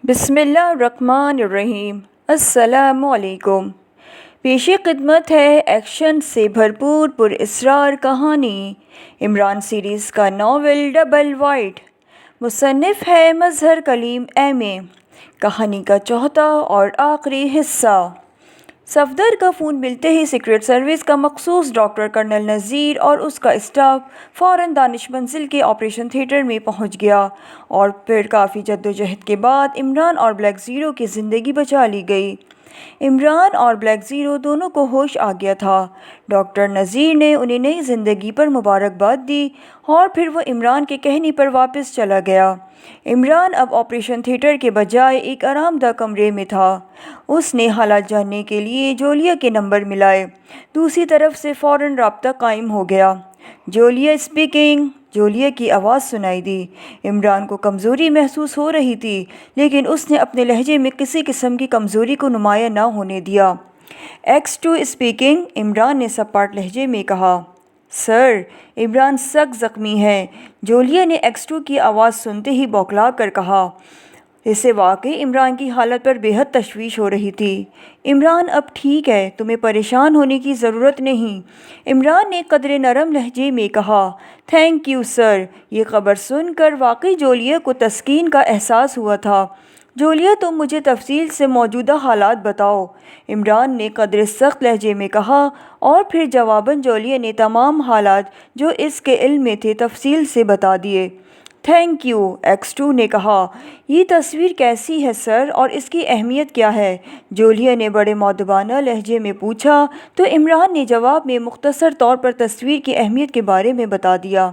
بسم اللہ الرحمن الرحیم۔ السلام علیکم۔ پیش خدمت ہے ایکشن سے بھرپور پراسرار کہانی عمران سیریز کا ناول ڈبل وائٹ۔ مصنف ہے مظہر کلیم ایم۔ کہانی کا چوتھا اور آخری حصہ۔ صفدر کا فون ملتے ہی سیکرٹ سروس کا مخصوص ڈاکٹر کرنل نذیر اور اس کا اسٹاف فوراً دانش منزل کے آپریشن تھیٹر میں پہنچ گیا اور پھر کافی جدوجہد کے بعد عمران اور بلیک زیرو کی زندگی بچا لی گئی۔ عمران اور بلیک زیرو دونوں کو ہوش آ گیا تھا۔ ڈاکٹر نذیر نے انہیں نئی زندگی پر مبارکباد دی اور پھر وہ عمران کے کہنے پر واپس چلا گیا۔ عمران اب آپریشن تھیٹر کے بجائے ایک آرام دہ کمرے میں تھا۔ اس نے حالات جاننے کے لیے جولیا کے نمبر ملائے۔ دوسری طرف سے فوراً رابطہ قائم ہو گیا۔ Julia speaking. جولیا کی آواز سنائی دی۔ عمران کو کمزوری محسوس ہو رہی تھی، لیکن اس نے اپنے لہجے میں کسی قسم کی کمزوری کو نمایاں نہ ہونے دیا۔ X 2 speaking. عمران نے سپاٹ لہجے میں کہا۔ سر، عمران سخت زخمی ہے۔ جولیا نے ایکس 2 کی آواز سنتے ہی بوکھلا کر کہا۔ اسے واقعی عمران کی حالت پر بے حد تشویش ہو رہی تھی۔ عمران اب ٹھیک ہے، تمہیں پریشان ہونے کی ضرورت نہیں، عمران نے قدرے نرم لہجے میں کہا۔ Thank you sir. یہ خبر سن کر واقعی جولیا کو تسکین کا احساس ہوا تھا۔ جولیا، تم مجھے تفصیل سے موجودہ حالات بتاؤ، عمران نے قدرے سخت لہجے میں کہا، اور پھر جواباً جولیا نے تمام حالات جو اس کے علم میں تھے تفصیل سے بتا دیے۔ تھینک یو، ایکس 2 نے کہا۔ یہ تصویر کیسی ہے سر، اور اس کی اہمیت کیا ہے؟ جولیا نے بڑے مؤدبانہ لہجے میں پوچھا تو عمران نے جواب میں مختصر طور پر تصویر کی اہمیت کے بارے میں بتا دیا۔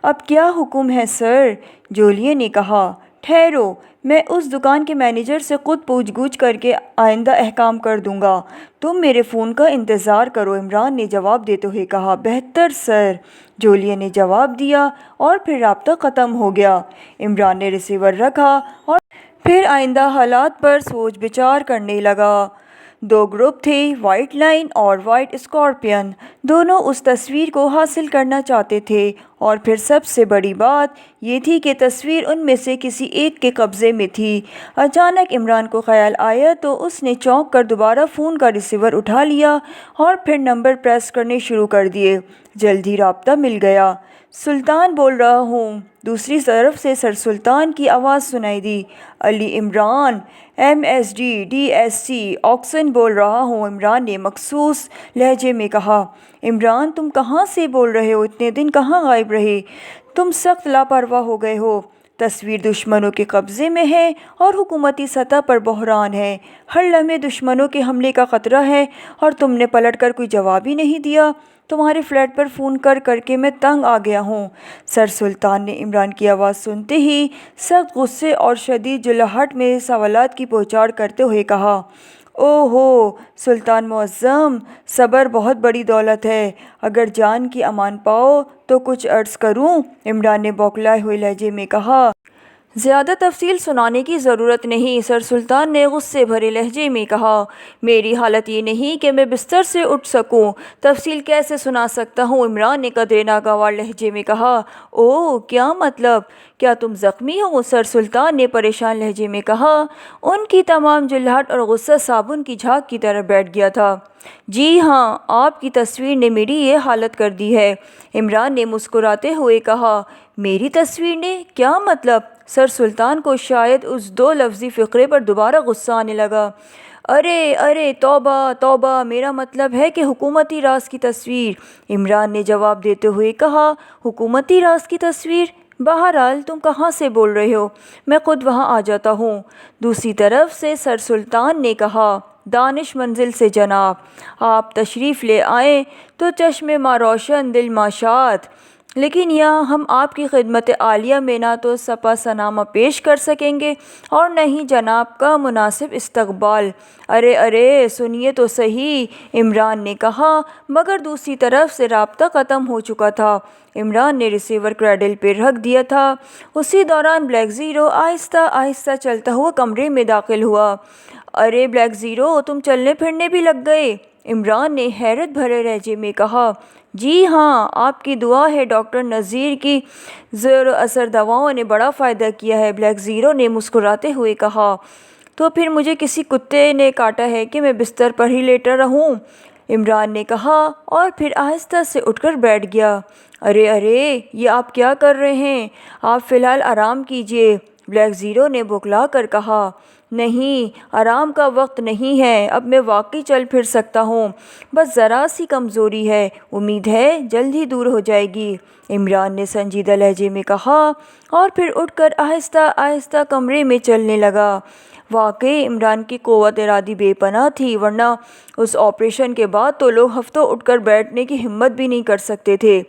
اب کیا حکم ہے سر؟ جولیا نے کہا۔ ٹھہرو، میں اس دکان کے مینیجر سے خود پوچھ گچھ کر کے آئندہ احکام کر دوں گا۔ تم میرے فون کا انتظار کرو، عمران نے جواب دیتے ہوئے کہا۔ بہتر سر، جولیا نے جواب دیا، اور پھر رابطہ ختم ہو گیا۔ عمران نے ریسیور رکھا اور پھر آئندہ حالات پر سوچ بچار کرنے لگا۔ دو گروپ تھے، وائٹ لائن اور وائٹ اسکارپین۔ دونوں اس تصویر کو حاصل کرنا چاہتے تھے، اور پھر سب سے بڑی بات یہ تھی کہ تصویر ان میں سے کسی ایک کے قبضے میں تھی۔ اچانک عمران کو خیال آیا تو اس نے چونک کر دوبارہ فون کا ریسیور اٹھا لیا اور پھر نمبر پریس کرنے شروع کر دیے۔ جلد ہی رابطہ مل گیا۔ سلطان بول رہا ہوں۔ دوسری طرف سے سر سلطان کی آواز سنائی دی۔ Ali Imran, M S D D S C آکسن بول رہا ہوں، عمران نے مخصوص لہجے میں کہا۔ عمران، تم کہاں سے بول رہے ہو؟ اتنے دن کہاں غائب رہے؟ تم سخت لاپرواہ ہو گئے ہو۔ تصویر دشمنوں کے قبضے میں ہے اور حکومتی سطح پر بحران ہے۔ ہر لمحے دشمنوں کے حملے کا خطرہ ہے، اور تم نے پلٹ کر کوئی جواب ہی نہیں دیا۔ تمہارے فلیٹ پر فون کر کر کے میں تنگ آ گیا ہوں۔ سر سلطان نے عمران کی آواز سنتے ہی سخت غصے اور شدید جلاہٹ میں سوالات کی بوچھاڑ کرتے ہوئے کہا۔ اوہ ہو سلطان معظم، صبر بہت بڑی دولت ہے۔ اگر جان کی امان پاؤ تو کچھ عرض کروں، عمران نے بوکھلائے ہوئے لہجے میں کہا۔ زیادہ تفصیل سنانے کی ضرورت نہیں، سر سلطان نے غصے بھرے لہجے میں کہا۔ میری حالت یہ نہیں کہ میں بستر سے اٹھ سکوں، تفصیل کیسے سنا سکتا ہوں، عمران نے قدرے ناگوار لہجے میں کہا۔ اوہ، کیا مطلب؟ کیا تم زخمی ہو؟ سر سلطان نے پریشان لہجے میں کہا۔ ان کی تمام جلاہٹ اور غصہ صابن کی جھاگ کی طرح بیٹھ گیا تھا۔ جی ہاں، آپ کی تصویر نے میری یہ حالت کر دی ہے، عمران نے مسکراتے ہوئے کہا۔ میری تصویر نے؟ کیا مطلب؟ سر سلطان کو شاید اس دو لفظی فقرے پر دوبارہ غصہ آنے لگا۔ ارے توبہ توبہ، میرا مطلب ہے کہ حکومتی راز کی تصویر، عمران نے جواب دیتے ہوئے کہا۔ حکومتی راز کی تصویر؟ بہرحال تم کہاں سے بول رہے ہو؟ میں خود وہاں آ جاتا ہوں، دوسری طرف سے سر سلطان نے کہا۔ دانش منزل سے جناب، آپ تشریف لے آئیں تو چشم ما روشن دل ما شاد، لیکن یہاں ہم آپ کی خدمت عالیہ میں نہ تو سپا سلامہ پیش کر سکیں گے اور نہ ہی جناب کا مناسب استقبال۔ ارے سنیے تو صحیح، عمران نے کہا، مگر دوسری طرف سے رابطہ ختم ہو چکا تھا۔ عمران نے ریسیور کریڈل پہ رکھ دیا تھا۔ اسی دوران بلیک زیرو آہستہ آہستہ چلتا ہوا کمرے میں داخل ہوا۔ ارے بلیک زیرو، تم چلنے پھرنے بھی لگ گئے، عمران نے حیرت بھرے لہجے میں کہا۔ جی ہاں، آپ کی دعا ہے ڈاکٹر نذیر کی زیر اثر دواؤں نے بڑا فائدہ کیا ہے، بلیک زیرو نے مسکراتے ہوئے کہا۔ تو پھر مجھے کسی کتے نے کاٹا ہے کہ میں بستر پر ہی لیٹا رہوں؟ عمران نے کہا اور پھر آہستہ سے اٹھ کر بیٹھ گیا۔ ارے ارے، یہ آپ کیا کر رہے ہیں؟ آپ فی الحال آرام کیجیے، بلیک زیرو نے بوکھلا کر کہا۔ نہیں، آرام کا وقت نہیں ہے، اب میں واقعی چل پھر سکتا ہوں، بس ذرا سی کمزوری ہے، امید ہے جلد ہی دور ہو جائے گی، عمران نے سنجیدہ لہجے میں کہا اور پھر اٹھ کر آہستہ آہستہ کمرے میں چلنے لگا۔ واقعی عمران کی قوت ارادی بے پناہ تھی، ورنہ اس آپریشن کے بعد تو لوگ ہفتوں اٹھ کر بیٹھنے کی ہمت بھی نہیں کر سکتے تھے۔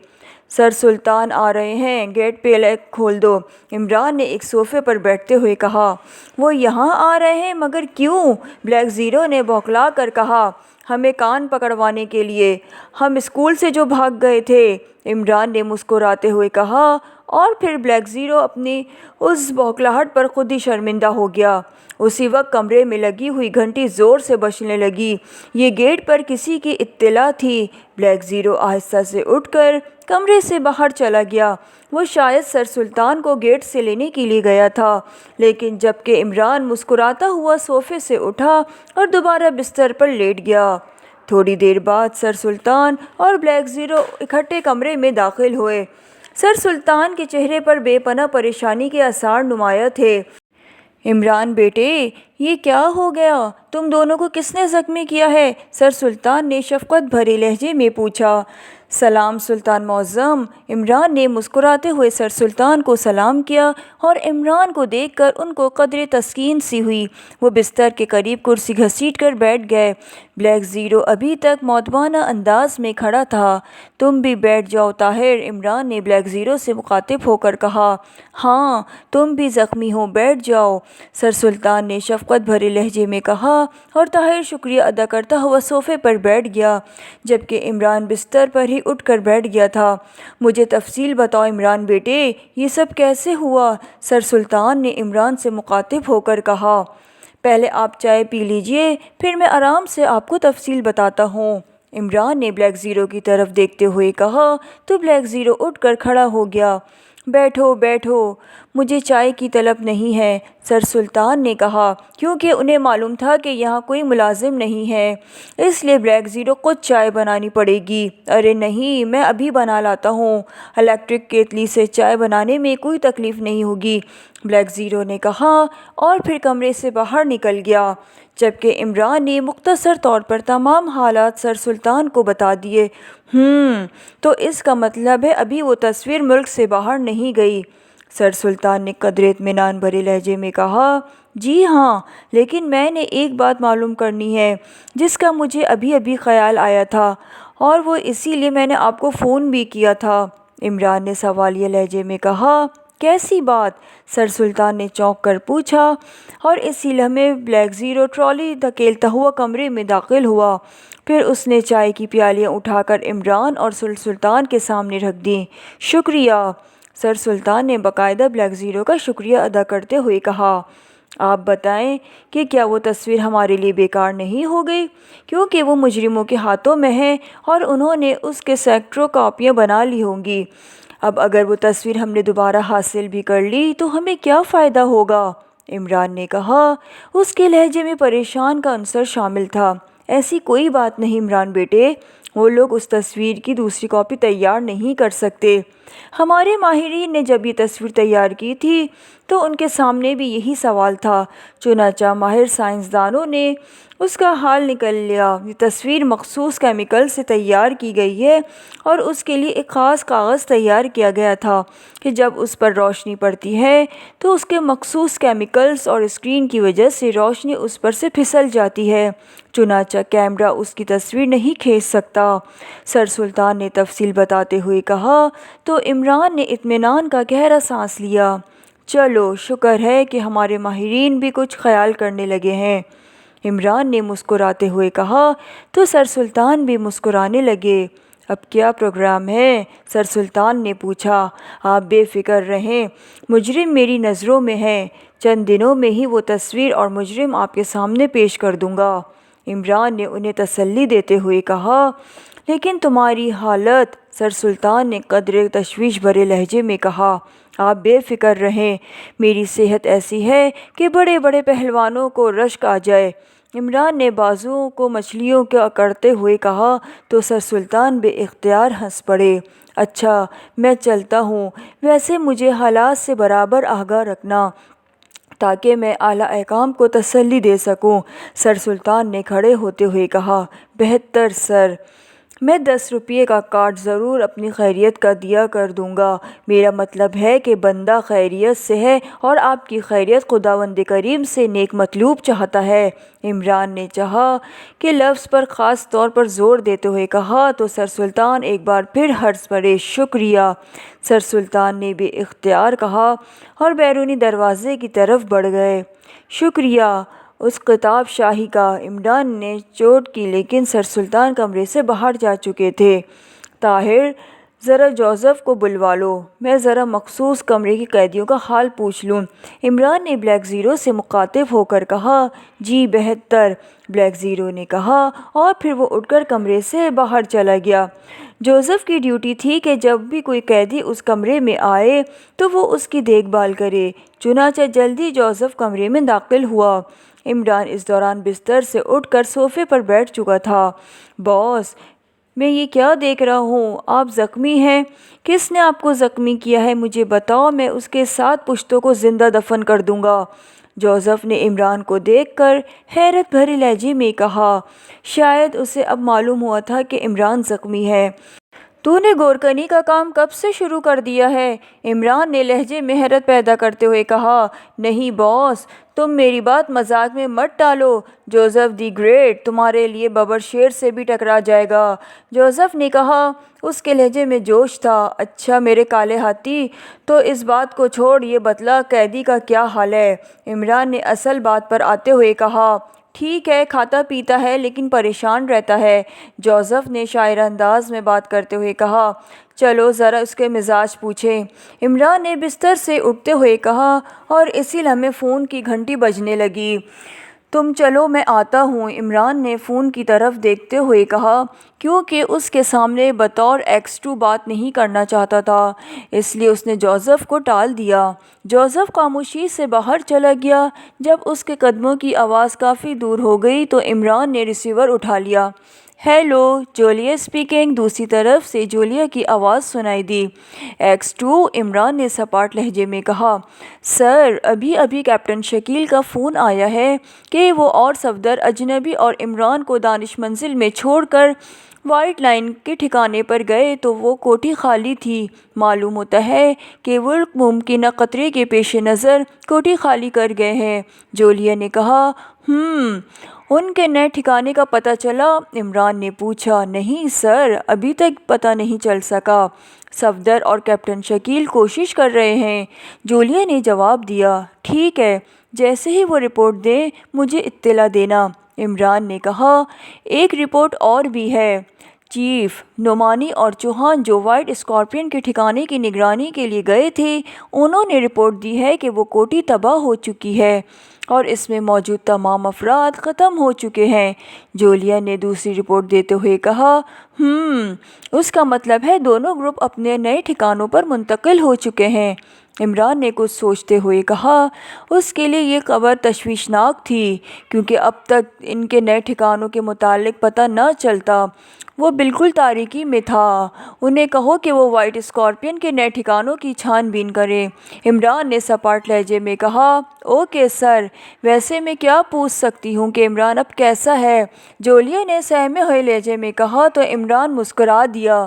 سر سلطان آ رہے ہیں، گیٹ پہلے کھول دو، عمران نے ایک صوفے پر بیٹھتے ہوئے کہا۔ وہ یہاں آ رہے ہیں؟ مگر کیوں؟ بلیک زیرو نے بوکھلا کر کہا۔ ہمیں کان پکڑوانے کے لیے، ہم اسکول سے جو بھاگ گئے تھے، عمران نے مسکراتے ہوئے کہا اور پھر بلیک زیرو اپنی اس بوکھلاہٹ پر خود ہی شرمندہ ہو گیا۔ اسی وقت کمرے میں لگی ہوئی گھنٹی زور سے بجنے لگی۔ یہ گیٹ پر کسی کی اطلاع تھی۔ بلیک زیرو آہستہ سے اٹھ کر کمرے سے باہر چلا گیا۔ وہ شاید سر سلطان کو گیٹ سے لینے کے لیے گیا تھا، لیکن جب کہ عمران مسکراتا ہوا صوفے سے اٹھا اور دوبارہ بستر پر لیٹ گیا۔ تھوڑی دیر بعد سر سلطان اور بلیک زیرو اکٹھے کمرے میں داخل ہوئے۔ سر سلطان کے چہرے پر بے پناہ پریشانی کے آثار نمایاں تھے۔ عمران بیٹے، یہ کیا ہو گیا؟ تم دونوں کو کس نے زخمی کیا ہے؟ سر سلطان نے شفقت بھرے لہجے میں پوچھا۔ سلام سلطان معظم، عمران نے مسکراتے ہوئے سر سلطان کو سلام کیا اور عمران کو دیکھ کر ان کو قدرے تسکین سی ہوئی۔ وہ بستر کے قریب کرسی گھسیٹ کر بیٹھ گئے۔ بلیک زیرو ابھی تک مؤدبانہ انداز میں کھڑا تھا۔ تم بھی بیٹھ جاؤ طاہر، عمران نے بلیک زیرو سے مخاطب ہو کر کہا۔ ہاں، تم بھی زخمی ہو، بیٹھ جاؤ، سر سلطان نے شفقت بھرے لہجے میں کہا اور طاہر شکریہ ادا کرتا ہوا صوفے پر بیٹھ گیا، جبکہ عمران بستر پر ہی اٹھ کر بیٹھ گیا تھا۔ مجھے تفصیل بتاؤ عمران بیٹے، یہ سب کیسے ہوا؟ سر سلطان نے عمران سے مخاطب ہو کر کہا۔ پہلے آپ چائے پی لیجئے، پھر میں آرام سے آپ کو تفصیل بتاتا ہوں، عمران نے بلیک زیرو کی طرف دیکھتے ہوئے کہا تو بلیک زیرو اٹھ کر کھڑا ہو گیا۔ بیٹھو بیٹھو، مجھے چائے کی طلب نہیں ہے، سر سلطان نے کہا، کیونکہ انہیں معلوم تھا کہ یہاں کوئی ملازم نہیں ہے، اس لیے بلیک زیرو خود چائے بنانی پڑے گی۔ ارے نہیں، میں ابھی بنا لاتا ہوں، الیکٹرک کیتلی سے چائے بنانے میں کوئی تکلیف نہیں ہوگی، بلیک زیرو نے کہا اور پھر کمرے سے باہر نکل گیا، جبکہ عمران نے مختصر طور پر تمام حالات سر سلطان کو بتا دیے۔ تو اس کا مطلب ہے ابھی وہ تصویر ملک سے باہر نہیں گئی، سر سلطان نے قدرے اطمینان بھرے لہجے میں کہا۔ جی ہاں، لیکن میں نے ایک بات معلوم کرنی ہے جس کا مجھے ابھی ابھی خیال آیا تھا، اور وہ اسی لیے میں نے آپ کو فون بھی کیا تھا، عمران نے سوالیہ لہجے میں کہا۔ کیسی بات؟ سر سلطان نے چونک کر پوچھا، اور اسی لمحے بلیک زیرو ٹرالی دھکیلتا ہوا کمرے میں داخل ہوا۔ پھر اس نے چائے کی پیالیاں اٹھا کر عمران اور سر سلطان کے سامنے رکھ دیں۔ شکریہ، سر سلطان نے باقاعدہ بلیک زیرو کا شکریہ ادا کرتے ہوئے کہا۔ آپ بتائیں کہ کیا وہ تصویر ہمارے لیے بیکار نہیں ہو گئی؟ کیونکہ وہ مجرموں کے ہاتھوں میں ہے اور انہوں نے اس کے سینکڑوں کاپیاں بنا لی ہوں گی۔ اب اگر وہ تصویر ہم نے دوبارہ حاصل بھی کر لی تو ہمیں کیا فائدہ ہوگا؟ عمران نے کہا۔ اس کے لہجے میں پریشان کا عنصر شامل تھا۔ ایسی کوئی بات نہیں عمران بیٹے، وہ لوگ اس تصویر کی دوسری کاپی تیار نہیں کر سکتے۔ ہمارے ماہرین نے جب یہ تصویر تیار کی تھی تو ان کے سامنے بھی یہی سوال تھا، چنانچہ ماہر سائنسدانوں نے اس کا حل نکال لیا۔ یہ تصویر مخصوص کیمیکل سے تیار کی گئی ہے اور اس کے لیے ایک خاص کاغذ تیار کیا گیا تھا کہ جب اس پر روشنی پڑتی ہے تو اس کے مخصوص کیمیکلز اور اسکرین کی وجہ سے روشنی اس پر سے پھسل جاتی ہے، چنانچہ کیمرہ اس کی تصویر نہیں کھینچ سکتا، سر سلطان نے تفصیل بتاتے ہوئے کہا۔ تو عمران نے اطمینان کا گہرا سانس لیا۔ چلو شکر ہے کہ ہمارے ماہرین بھی کچھ خیال کرنے لگے ہیں، عمران نے مسکراتے ہوئے کہا تو سر سلطان بھی مسکرانے لگے۔ اب کیا پروگرام ہے؟ سر سلطان نے پوچھا۔ آپ بے فکر رہیں، مجرم میری نظروں میں ہے، چند دنوں میں ہی وہ تصویر اور مجرم آپ کے سامنے پیش کر دوں گا، عمران نے انہیں تسلی دیتے ہوئے کہا۔ لیکن تمہاری حالت، سر سلطان نے قدرے تشویش بھرے لہجے میں کہا، آپ بے فکر رہیں، میری صحت ایسی ہے کہ بڑے بڑے پہلوانوں کو رشک آ جائے۔ عمران نے بازوؤں کو مچھلیوں کا کرتے ہوئے کہا تو سر سلطان بے اختیار ہنس پڑے۔ اچھا میں چلتا ہوں، ویسے مجھے حالات سے برابر آگاہ رکھنا تاکہ میں اعلیٰ حکام کو تسلی دے سکوں۔ سر سلطان نے کھڑے ہوتے ہوئے کہا، بہتر سر، میں 10 روپے کا کارڈ ضرور اپنی خیریت کا دیا کر دوں گا۔ میرا مطلب ہے کہ بندہ خیریت سے ہے اور آپ کی خیریت خداوند کریم سے نیک مطلوب چاہتا ہے۔ عمران نے چاہا کہ لفظ پر خاص طور پر زور دیتے ہوئے کہا تو سر سلطان ایک بار پھر ہنس پڑے۔ شکریہ، سر سلطان نے بے اختیار کہا اور بیرونی دروازے کی طرف بڑھ گئے۔ شکریہ اس خطاب شاہی کا، عمران نے چوٹ کی لیکن سر سلطان کمرے سے باہر جا چکے تھے۔ طاہر ذرا جوزف کو بلوا لو، میں ذرا مخصوص کمرے کے قیدیوں کا حال پوچھ لوں۔ عمران نے بلیک زیرو سے مخاطب ہو کر کہا، جی بہتر، بلیک زیرو نے کہا اور پھر وہ اٹھ کر کمرے سے باہر چلا گیا۔ جوزف کی ڈیوٹی تھی کہ جب بھی کوئی قیدی اس کمرے میں آئے تو وہ اس کی دیکھ بھال کرے، چنانچہ جلدی جوزف کمرے میں داخل ہوا۔ عمران اس دوران بستر سے اٹھ کر صوفے پر بیٹھ چکا تھا۔ باس، میں یہ کیا دیکھ رہا ہوں؟ آپ زخمی ہیں؟ کس نے آپ کو زخمی کیا ہے مجھے بتاؤ، میں اس کے 7 پشتوں کو زندہ دفن کر دوں گا۔ جوزف نے عمران کو دیکھ کر حیرت بھرے لہجے میں کہا، شاید اسے اب معلوم ہوا تھا کہ عمران زخمی ہے۔ تو نے گورکنی کا کام کب سے شروع کر دیا ہے؟ عمران نے لہجے میں حیرت پیدا کرتے ہوئے کہا، نہیں باس، تم میری بات مذاق میں مت ڈالو، جوزف دی گریٹ تمہارے لیے ببر شیر سے بھی ٹکرا جائے گا۔ جوزف نے کہا، اس کے لہجے میں جوش تھا۔ اچھا میرے کالے ہاتھی، تو اس بات کو چھوڑ، یہ بتلا قیدی کا کیا حال ہے؟ عمران نے اصل بات پر آتے ہوئے کہا، ٹھیک ہے، کھاتا پیتا ہے لیکن پریشان رہتا ہے۔ جوزف نے شاعر انداز میں بات کرتے ہوئے کہا، چلو ذرا اس کے مزاج پوچھیں۔ عمران نے بستر سے اٹھتے ہوئے کہا اور اسی لمحے فون کی گھنٹی بجنے لگی۔ تم چلو میں آتا ہوں، عمران نے فون کی طرف دیکھتے ہوئے کہا، کیونکہ اس کے سامنے بطور X2 بات نہیں کرنا چاہتا تھا، اس لیے اس نے جوزف کو ٹال دیا۔ جوزف خاموشی سے باہر چلا گیا۔ جب اس کے قدموں کی آواز کافی دور ہو گئی تو عمران نے ریسیور اٹھا لیا۔ Hello, Julia speaking. دوسری طرف سے جولیا کی آواز سنائی دی۔ X2، عمران نے سپاٹ لہجے میں کہا، سر ابھی کیپٹن شکیل کا فون آیا ہے کہ وہ اور صفدر اجنبی اور عمران کو دانش منزل میں چھوڑ کر وائٹ لائن کے ٹھکانے پر گئے تو وہ کوٹھی خالی تھی۔ معلوم ہوتا ہے کہ وہ ممکنہ خطرے کے پیش نظر کوٹھی خالی کر گئے ہیں۔ جولیا نے کہا، ان کے نئے ٹھکانے کا پتہ چلا؟ عمران نے پوچھا۔ نہیں سر، ابھی تک پتہ نہیں چل سکا۔ صفدر اور کیپٹن شکیل کوشش کر رہے ہیں، جولیا نے جواب دیا۔ ٹھیک ہے، جیسے ہی وہ رپورٹ دیں مجھے اطلاع دینا، عمران نے کہا۔ ایک رپورٹ اور بھی ہے چیف، نعمانی اور چوہان جو وائٹ اسکارپین کے ٹھکانے کی نگرانی کے لیے گئے تھے، انہوں نے رپورٹ دی ہے کہ وہ کوٹھی تباہ ہو چکی ہے اور اس میں موجود تمام افراد ختم ہو چکے ہیں۔ جولیا نے دوسری رپورٹ دیتے ہوئے کہا، اس کا مطلب ہے دونوں گروپ اپنے نئے ٹھکانوں پر منتقل ہو چکے ہیں۔ عمران نے کچھ سوچتے ہوئے کہا، اس کے لیے یہ خبر تشویشناک تھی کیونکہ اب تک ان کے نئے ٹھکانوں کے متعلق پتہ نہ چلتا، وہ بالکل تاریکی میں تھا۔ انہیں کہو کہ وہ وائٹ اسکارپین کے نئے ٹھکانوں کی چھان بین کریں، عمران نے سپاٹ لہجے میں کہا۔ اوکے سر، ویسے میں کیا پوچھ سکتی ہوں کہ عمران اب کیسا ہے؟ جولیا نے سہمے ہوئے لہجے میں کہا تو عمران مسکرا دیا۔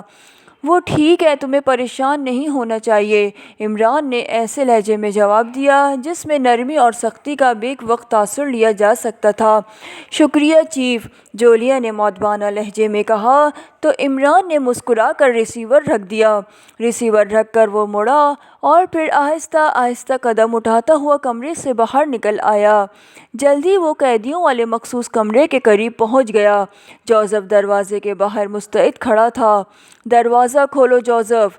وہ ٹھیک ہے، تمہیں پریشان نہیں ہونا چاہیے، عمران نے ایسے لہجے میں جواب دیا جس میں نرمی اور سختی کا بیک وقت تاثر لیا جا سکتا تھا۔ شکریہ چیف، جولیا نے مؤدبانہ لہجے میں کہا تو عمران نے مسکرا کر ریسیور رکھ دیا۔ ریسیور رکھ کر وہ مڑا اور پھر آہستہ آہستہ قدم اٹھاتا ہوا کمرے سے باہر نکل آیا۔ جلدی وہ قیدیوں والے مخصوص کمرے کے قریب پہنچ گیا۔ جوزف دروازے کے باہر مستعد کھڑا تھا۔ دروازہ کھولو جوزف،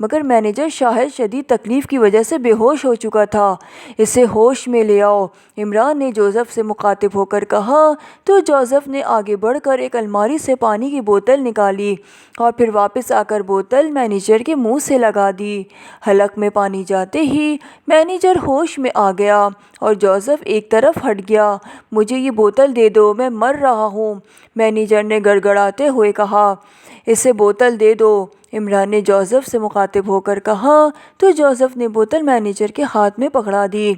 مگر مینیجر شاہد شدید تکلیف کی وجہ سے بے ہوش ہو چکا تھا۔ اسے ہوش میں لے آؤ، عمران نے جوزف سے مخاطب ہو کر کہا۔ تو جوزف نے آگے بڑھ کر ایک الماری سے پانی کی بوتل نکالی اور پھر واپس آ کر بوتل مینیجر کے منہ سے لگا دی۔ حلق میں پانی جاتے ہی مینیجر ہوش میں آ گیا اور جوزف ایک طرف ہٹ گیا۔ مجھے یہ بوتل دے دو، میں مر رہا ہوں، مینیجر نے گڑگڑاتے ہوئے کہا۔ اسے بوتل دے دو، عمران نے جوزف سے مخاطب ہو کر کہا۔ تو جوزف نے بوتل مینیجر کے ہاتھ میں پکڑا دی۔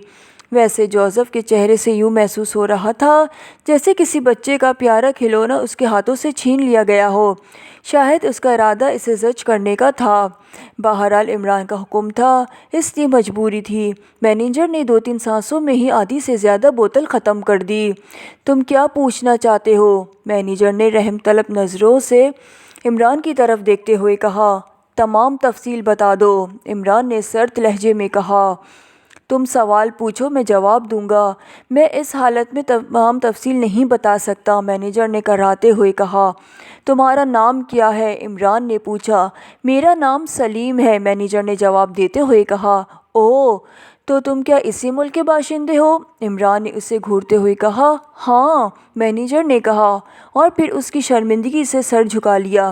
ویسے جوزف کے چہرے سے یوں محسوس ہو رہا تھا جیسے کسی بچے کا پیارا کھلونا اس کے ہاتھوں سے چھین لیا گیا ہو۔ شاید اس کا ارادہ اسے زج کرنے کا تھا۔ بہرحال عمران کا حکم تھا، اس لیے مجبوری تھی۔ مینیجر نے 2-3 سانسوں میں ہی آدھی سے زیادہ بوتل ختم کر دی۔ تم کیا پوچھنا چاہتے ہو؟ مینیجر نے رحم طلب نظروں سے عمران کی طرف دیکھتے ہوئے کہا۔ تمام تفصیل بتا دو، عمران نے سرد لہجے میں کہا۔ تم سوال پوچھو، میں جواب دوں گا۔ میں اس حالت میں تمام تفصیل نہیں بتا سکتا، مینیجر نے کراتے ہوئے کہا۔ تمہارا نام کیا ہے؟ عمران نے پوچھا۔ میرا نام سلیم ہے، مینیجر نے جواب دیتے ہوئے کہا۔ اوہ، تو تم کیا اسی ملک کے باشندے ہو؟ عمران نے اسے گھورتے ہوئے کہا۔ ہاں، مینیجر نے کہا اور پھر اس کی شرمندگی سے سر جھکا لیا۔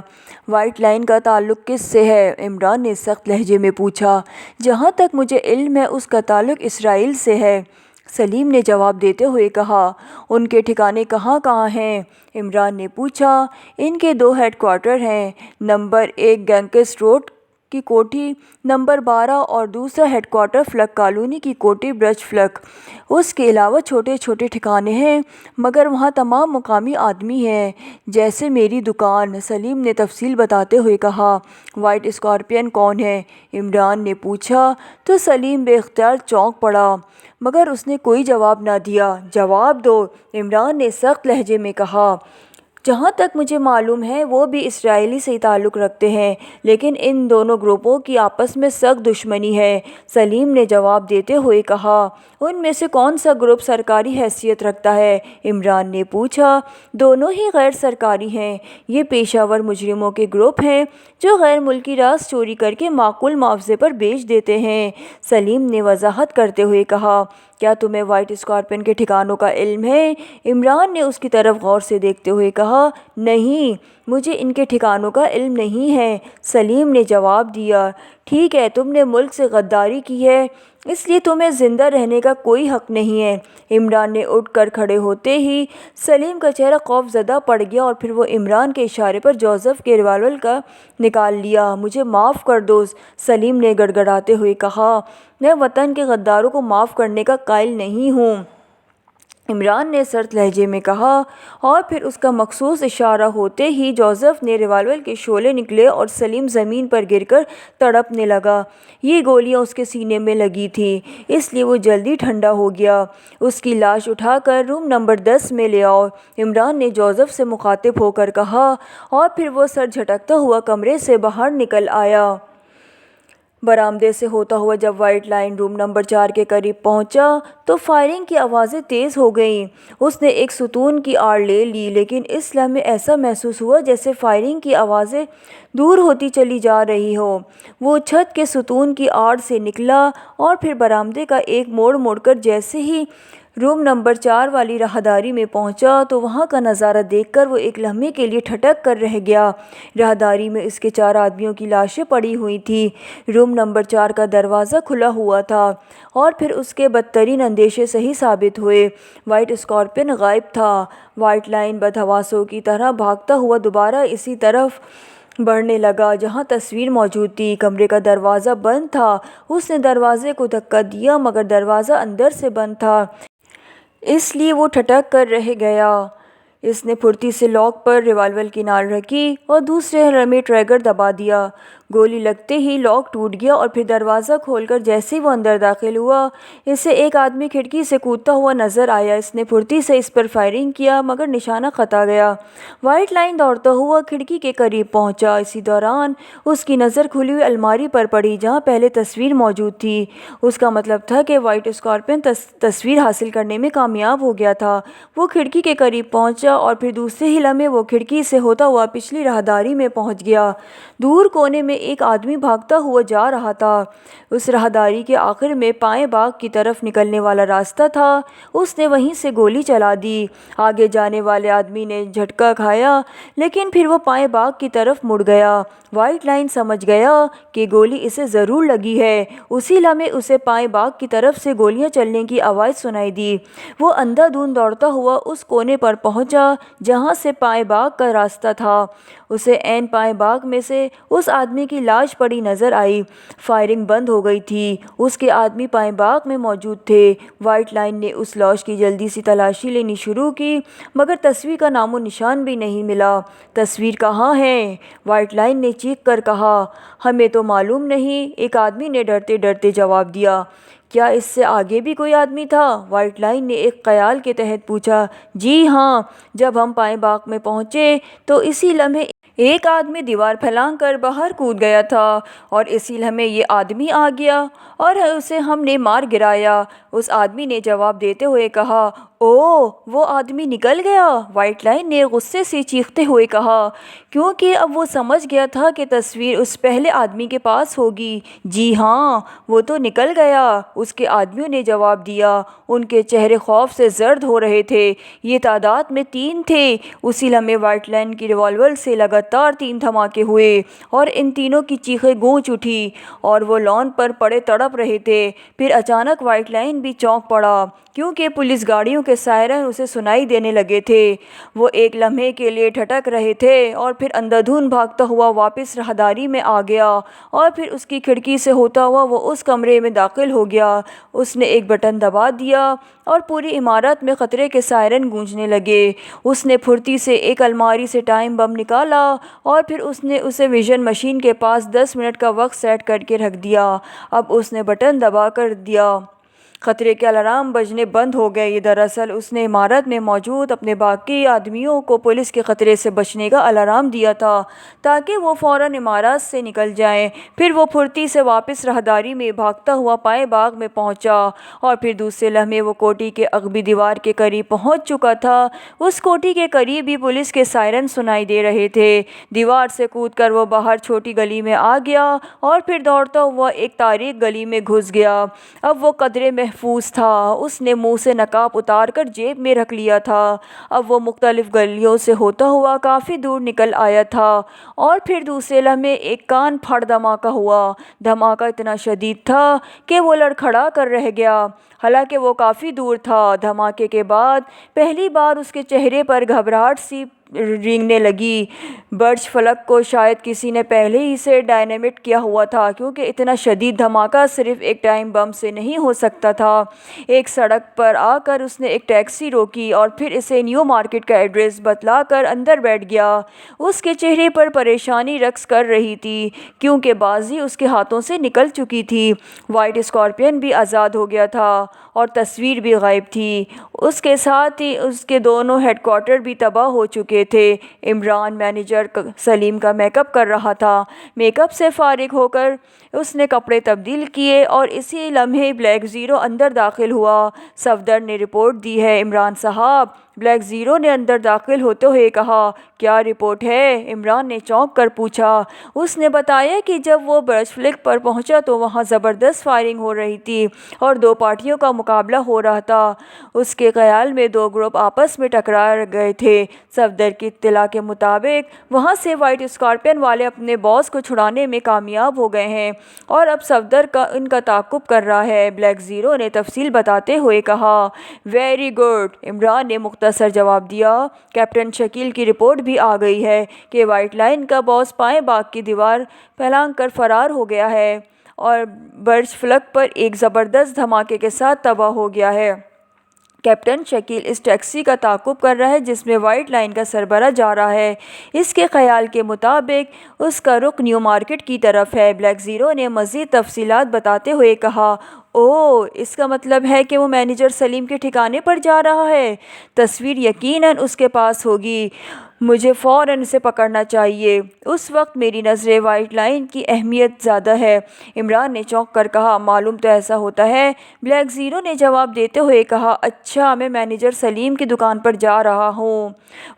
وائٹ لائن کا تعلق کس سے ہے؟ عمران نے سخت لہجے میں پوچھا۔ جہاں تک مجھے علم ہے اس کا تعلق اسرائیل سے ہے، سلیم نے جواب دیتے ہوئے کہا۔ ان کے ٹھکانے کہاں کہاں ہیں؟ عمران نے پوچھا۔ ان کے 2 ہیڈ کوارٹر ہیں، نمبر 1 گینکس روڈ کی کوٹھی نمبر 12 اور دوسرا ہیڈ کوارٹر فلک کالونی کی کوٹھی برج فلک۔ اس کے علاوہ چھوٹے چھوٹے ٹھکانے ہیں، مگر وہاں تمام مقامی آدمی ہیں، جیسے میری دکان، سلیم نے تفصیل بتاتے ہوئے کہا۔ وائٹ اسکارپین کون ہے؟ عمران نے پوچھا۔ تو سلیم بے اختیار چونک پڑا، مگر اس نے کوئی جواب نہ دیا۔ جواب دو، عمران نے سخت لہجے میں کہا۔ جہاں تک مجھے معلوم ہے وہ بھی اسرائیل سے تعلق رکھتے ہیں، لیکن ان دونوں گروپوں کی آپس میں سخت دشمنی ہے، سلیم نے جواب دیتے ہوئے کہا۔ ان میں سے کون سا گروپ سرکاری حیثیت رکھتا ہے؟ عمران نے پوچھا۔ دونوں ہی غیر سرکاری ہیں، یہ پیشہ ور مجرموں کے گروپ ہیں جو غیر ملکی راز چوری کر کے معقول معاوضے پر بیچ دیتے ہیں، سلیم نے وضاحت کرتے ہوئے کہا۔ کیا تمہیں وائٹ اسکارپین کے ٹھکانوں کا علم ہے؟ عمران نے اس کی طرف غور سے دیکھتے ہوئے کہا۔ نہیں، مجھے ان کے ٹھکانوں کا علم نہیں ہے، سلیم نے جواب دیا۔ ٹھیک ہے، تم نے ملک سے غداری کی ہے، اس لیے تمہیں زندہ رہنے کا کوئی حق نہیں ہے۔ عمران نے اٹھ کر کھڑے ہوتے ہی سلیم کا چہرہ خوف زدہ پڑ گیا اور پھر وہ عمران کے اشارے پر جوزف کے ریوالور کا نکال لیا۔ مجھے معاف کر دو، سلیم نے گڑگڑاتے ہوئے کہا۔ میں وطن کے غداروں کو معاف کرنے کا قائل نہیں ہوں، عمران نے سرد لہجے میں کہا، اور پھر اس کا مخصوص اشارہ ہوتے ہی جوزف نے ریوالور کے شعلے نکلے اور سلیم زمین پر گر کر تڑپنے لگا۔ یہ گولیاں اس کے سینے میں لگی تھیں، اس لیے وہ جلدی ٹھنڈا ہو گیا۔ اس کی لاش اٹھا کر روم نمبر 10 میں لے آؤ، عمران نے جوزف سے مخاطب ہو کر کہا، اور پھر وہ سر جھٹکتا ہوا کمرے سے باہر نکل آیا۔ برآمدے سے ہوتا ہوا جب وائٹ لائن روم نمبر 4 کے قریب پہنچا تو فائرنگ کی آوازیں تیز ہو گئیں۔ اس نے ایک ستون کی آڑ لے لی، لیکن اس لمحے ایسا محسوس ہوا جیسے فائرنگ کی آوازیں دور ہوتی چلی جا رہی ہوں۔ وہ چھت کے ستون کی آڑ سے نکلا اور پھر برآمدے کا ایک موڑ موڑ کر جیسے ہی روم نمبر 4 والی راہداری میں پہنچا تو وہاں کا نظارہ دیکھ کر وہ ایک لمحے کے لیے ٹھٹک کر رہ گیا۔ راہداری میں اس کے 4 آدمیوں کی لاشیں پڑی ہوئی تھیں۔ روم نمبر 4 کا دروازہ کھلا ہوا تھا اور پھر اس کے بدترین اندیشے صحیح ثابت ہوئے۔ وائٹ اسکارپین غائب تھا۔ وائٹ لائن بدحواسوں کی طرح بھاگتا ہوا دوبارہ اسی طرف بڑھنے لگا جہاں تصویر موجود تھی۔ کمرے کا دروازہ بند تھا۔ اس نے دروازے کو دھکا دیا مگر دروازہ اندر سے بند تھا، اس لیے وہ ٹھٹک کر رہ گیا۔ اس نے پھرتی سے لاک پر ریوالور کی نال رکھی اور دوسرے ہرر میں ٹریگر دبا دیا۔ گولی لگتے ہی لاک ٹوٹ گیا اور پھر دروازہ کھول کر جیسے ہی وہ اندر داخل ہوا، اسے ایک آدمی کھڑکی سے کودتا ہوا نظر آیا۔ اس نے پھرتی سے اس پر فائرنگ کیا مگر نشانہ خطا گیا۔ وائٹ لائن دوڑتا ہوا کھڑکی کے قریب پہنچا۔ اسی دوران اس کی نظر کھلی ہوئی الماری پر پڑی جہاں پہلے تصویر موجود تھی۔ اس کا مطلب تھا کہ وائٹ اسکارپین تصویر حاصل کرنے میں کامیاب ہو گیا تھا۔ وہ کھڑکی کے قریب پہنچا اور پھر دوسرے ہی لمحے وہ کھڑکی سے ہوتا ہوا پچھلی راہداری میں پہنچ گیا۔ دور کونے میں میں ایک آدمی بھاگتا ہوا جا رہا تھا۔ اس راہداری کے آخر میں پائیں باغ کی طرف نکلنے والا راستہ تھا۔ اس نے وہیں سے گولی چلا دی۔ آگے جانے والے آدمی نے جھٹکا کھایا، لیکن پھر وہ پائیں باغ کی طرف مڑ گیا۔ وائٹ لائن سمجھ گیا کہ گولی اسے ضرور لگی ہے۔ اسی لمحے اسے پائیں باغ کی طرف سے گولیاں چلنے کی آواز سنائی دی۔ وہ اندھا دھند دوڑتا ہوا اس کونے پر پہنچا جہاں سے پائیں باغ کا راستہ تھا۔ اسے عین پائیں باغ میں سے اس آدمی کی لاش پڑی نظر آئی۔ فائرنگ بند ہو گئی تھی۔ اس کے آدمی پائیں باغ میں موجود تھے۔ وائٹ لائن نے اس لاش کی جلدی سے تلاشی لینی شروع کی، مگر تصویر کا نام و نشان بھی نہیں ملا۔ تصویر کہاں ہے؟ وائٹ لائن نے چیخ کر کہا۔ ہمیں تو معلوم نہیں، ایک آدمی نے ڈرتے ڈرتے جواب دیا۔ کیا اس سے آگے بھی کوئی آدمی تھا؟ وائٹ لائن نے ایک خیال کے تحت پوچھا۔ جی ہاں، جب ہم پائیں باغ میں پہنچے تو اسی لمحے ایک آدمی دیوار پھلانگ کر باہر کود گیا تھا، اور اسی لمحے یہ آدمی آ گیا اور اسے ہم نے مار گرایا، اس آدمی نے جواب دیتے ہوئے کہا۔ اوہ، وہ آدمی نکل گیا؟ وائٹ لائن نے غصے سے چیختے ہوئے کہا، کیونکہ اب وہ سمجھ گیا تھا کہ تصویر اس پہلے آدمی کے پاس ہوگی۔ جی ہاں، وہ تو نکل گیا، اس کے آدمیوں نے جواب دیا۔ ان کے چہرے خوف سے زرد ہو رہے تھے۔ یہ تعداد میں 3 تھے۔ اسی لمحے وائٹ لائن کی ریوالور سے لگاتار 3 دھماکے ہوئے، اور ان تینوں کی چیخیں گونج اٹھی اور وہ لان پر پڑے تڑپ رہے تھے۔ پھر اچانک وائٹ لائن بھی چونک پڑا، کیونکہ پولیس گاڑیوں کے سائرن اسے سنائی دینے لگے تھے۔ وہ ایک لمحے کے لیے ٹھٹک رہے تھے اور پھر اندھا دھند بھاگتا ہوا واپس راہداری میں آ گیا، اور پھر اس کی کھڑکی سے ہوتا ہوا وہ اس کمرے میں داخل ہو گیا۔ اس نے ایک بٹن دبا دیا اور پوری عمارت میں خطرے کے سائرن گونجنے لگے۔ اس نے پھرتی سے ایک الماری سے ٹائم بم نکالا اور پھر اس نے اسے ویژن مشین کے پاس 10 منٹ کا وقت سیٹ کر کے رکھ دیا۔ اب اس نے بٹن دبا کر دیا۔ خطرے کے الارم بجنے بند ہو گئے۔ دراصل اس نے عمارت میں موجود اپنے باقی آدمیوں کو پولیس کے خطرے سے بچنے کا الارم دیا تھا تاکہ وہ فوراً عمارت سے نکل جائیں۔ پھر وہ پھرتی سے واپس راہداری میں بھاگتا ہوا پائیں باغ میں پہنچا، اور پھر دوسرے لمحے وہ کوٹھی کے عقبی دیوار کے قریب پہنچ چکا تھا۔ اس کوٹھی کے قریب بھی پولیس کے سائرن سنائی دے رہے تھے۔ دیوار سے کود کر وہ باہر چھوٹی گلی میں آ گیا اور پھر دوڑتا ہوا ایک تاریک گلی میں گھس گیا۔ اب وہ قدرے محفوظ تھا۔ اس نے منہ سے نقاب اتار کر جیب میں رکھ لیا تھا۔ اب وہ مختلف گلیوں سے ہوتا ہوا کافی دور نکل آیا تھا، اور پھر دوسرے لمحے ایک کان پھاڑ دھماکہ ہوا۔ دھماکہ اتنا شدید تھا کہ وہ لڑکھڑا کر رہ گیا، حالانکہ وہ کافی دور تھا۔ دھماکے کے بعد پہلی بار اس کے چہرے پر گھبراہٹ سی رینگنے لگی۔ برج فلک کو شاید کسی نے پہلے ہی سے ڈائنیمیٹ کیا ہوا تھا، کیونکہ اتنا شدید دھماکہ صرف ایک ٹائم بم سے نہیں ہو سکتا تھا۔ ایک سڑک پر آ کر اس نے ایک ٹیکسی روکی اور پھر اسے نیو مارکیٹ کا ایڈریس بتلا کر اندر بیٹھ گیا۔ اس کے چہرے پر پریشانی رقص کر رہی تھی، کیونکہ بازی اس کے ہاتھوں سے نکل چکی تھی۔ وائٹ اسکارپین بھی آزاد ہو گیا تھا اور تصویر بھی غائب تھی۔ اس کے ساتھ ہی اس کے دونوں ہیڈ کوارٹر بھی تباہ ہو چکے تھے۔ عمران مینیجر سلیم کا میک اپ کر رہا تھا۔ میک اپ سے فارغ ہو کر اس نے کپڑے تبدیل کیے اور اسی لمحے بلیک زیرو اندر داخل ہوا۔ صفدر نے رپورٹ دی ہے عمران صاحب، بلیک زیرو نے اندر داخل ہوتے ہوئے کہا۔ کیا رپورٹ ہے؟ عمران نے چونک کر پوچھا۔ اس نے بتایا کہ جب وہ برج فلک پر پہنچا تو وہاں زبردست فائرنگ ہو رہی تھی اور 2 پارٹیوں کا مقابلہ ہو رہا تھا۔ اس کے خیال میں 2 گروپ آپس میں ٹکرا گئے تھے۔ صفدر کی اطلاع کے مطابق وہاں سے وائٹ اسکارپین والے اپنے باس کو چھڑانے میں کامیاب ہو گئے ہیں اور اب صفدر ان کا تعاقب کر رہا ہے، بلیک زیرو نے تفصیل بتاتے ہوئے کہا۔ ویری گڈ، عمران نے مختصر جواب دیا۔ کیپٹن شکیل کی رپورٹ بھی آ گئی ہے کہ وائٹ لائن کا باس پائیں باغ کی دیوار پھلانگ کر فرار ہو گیا ہے اور برج فلک پر ایک زبردست دھماکے کے ساتھ تباہ ہو گیا ہے۔ کیپٹن شکیل اس ٹیکسی کا تعاقب کر رہا ہے جس میں وائٹ لائن کا سربراہ جا رہا ہے۔ اس کے خیال کے مطابق اس کا رخ نیو مارکیٹ کی طرف ہے، بلیک زیرو نے مزید تفصیلات بتاتے ہوئے کہا۔ اوہ، اس کا مطلب ہے کہ وہ مینیجر سلیم کے ٹھکانے پر جا رہا ہے۔ تصویر یقیناً اس کے پاس ہوگی۔ مجھے فوراً اسے پکڑنا چاہیے۔ اس وقت میری نظریں وائٹ لائن کی اہمیت زیادہ ہے، عمران نے چونک کر کہا۔ معلوم تو ایسا ہوتا ہے، بلیک زیرو نے جواب دیتے ہوئے کہا۔ اچھا، میں مینیجر سلیم کی دکان پر جا رہا ہوں۔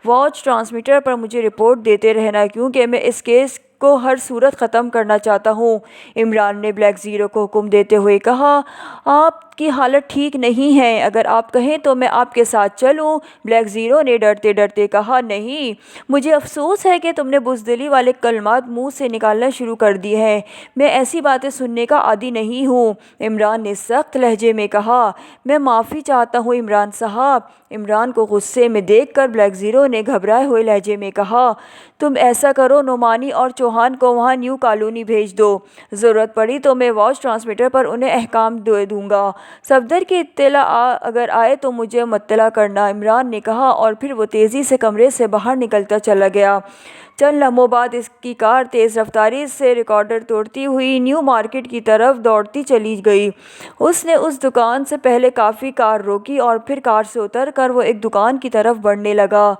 واچ ٹرانسمیٹر پر مجھے رپورٹ دیتے رہنا، کیونکہ میں اس کیس کو ہر صورت ختم کرنا چاہتا ہوں۔ عمران نے بلیک زیرو کو حکم دیتے ہوئے کہا، آپ کی حالت ٹھیک نہیں ہے، اگر آپ کہیں تو میں آپ کے ساتھ چلوں۔ بلیک زیرو نے ڈرتے ڈرتے کہا، نہیں، مجھے افسوس ہے کہ تم نے بزدلی والے کلمات منہ سے نکالنا شروع کر دی ہیں، میں ایسی باتیں سننے کا عادی نہیں ہوں۔ عمران نے سخت لہجے میں کہا، میں معافی چاہتا ہوں عمران صاحب۔ عمران کو غصے میں دیکھ کر بلیک زیرو نے گھبرائے ہوئے لہجے میں کہا، تم ایسا کرو، نعمانی اور چوہان کو وہاں نیو کالونی بھیج دو، ضرورت پڑی تو میں وائس ٹرانسمیٹر پر انہیں احکام دے دوں گا، صفدر کی اطلاع اگر آئے تو مجھے مطلع کرنا، عمران نے کہا، اور پھر وہ تیزی سے کمرے سے باہر نکلتا چلا گیا۔ چند لمحوں بعد اس کی کار تیز رفتاری سے ریکارڈر توڑتی ہوئی نیو مارکیٹ کی طرف دوڑتی چلی گئی۔ اس نے اس دکان سے پہلے کافی کار روکی اور پھر کار سے اتر کر وہ ایک دکان کی طرف بڑھنے لگا۔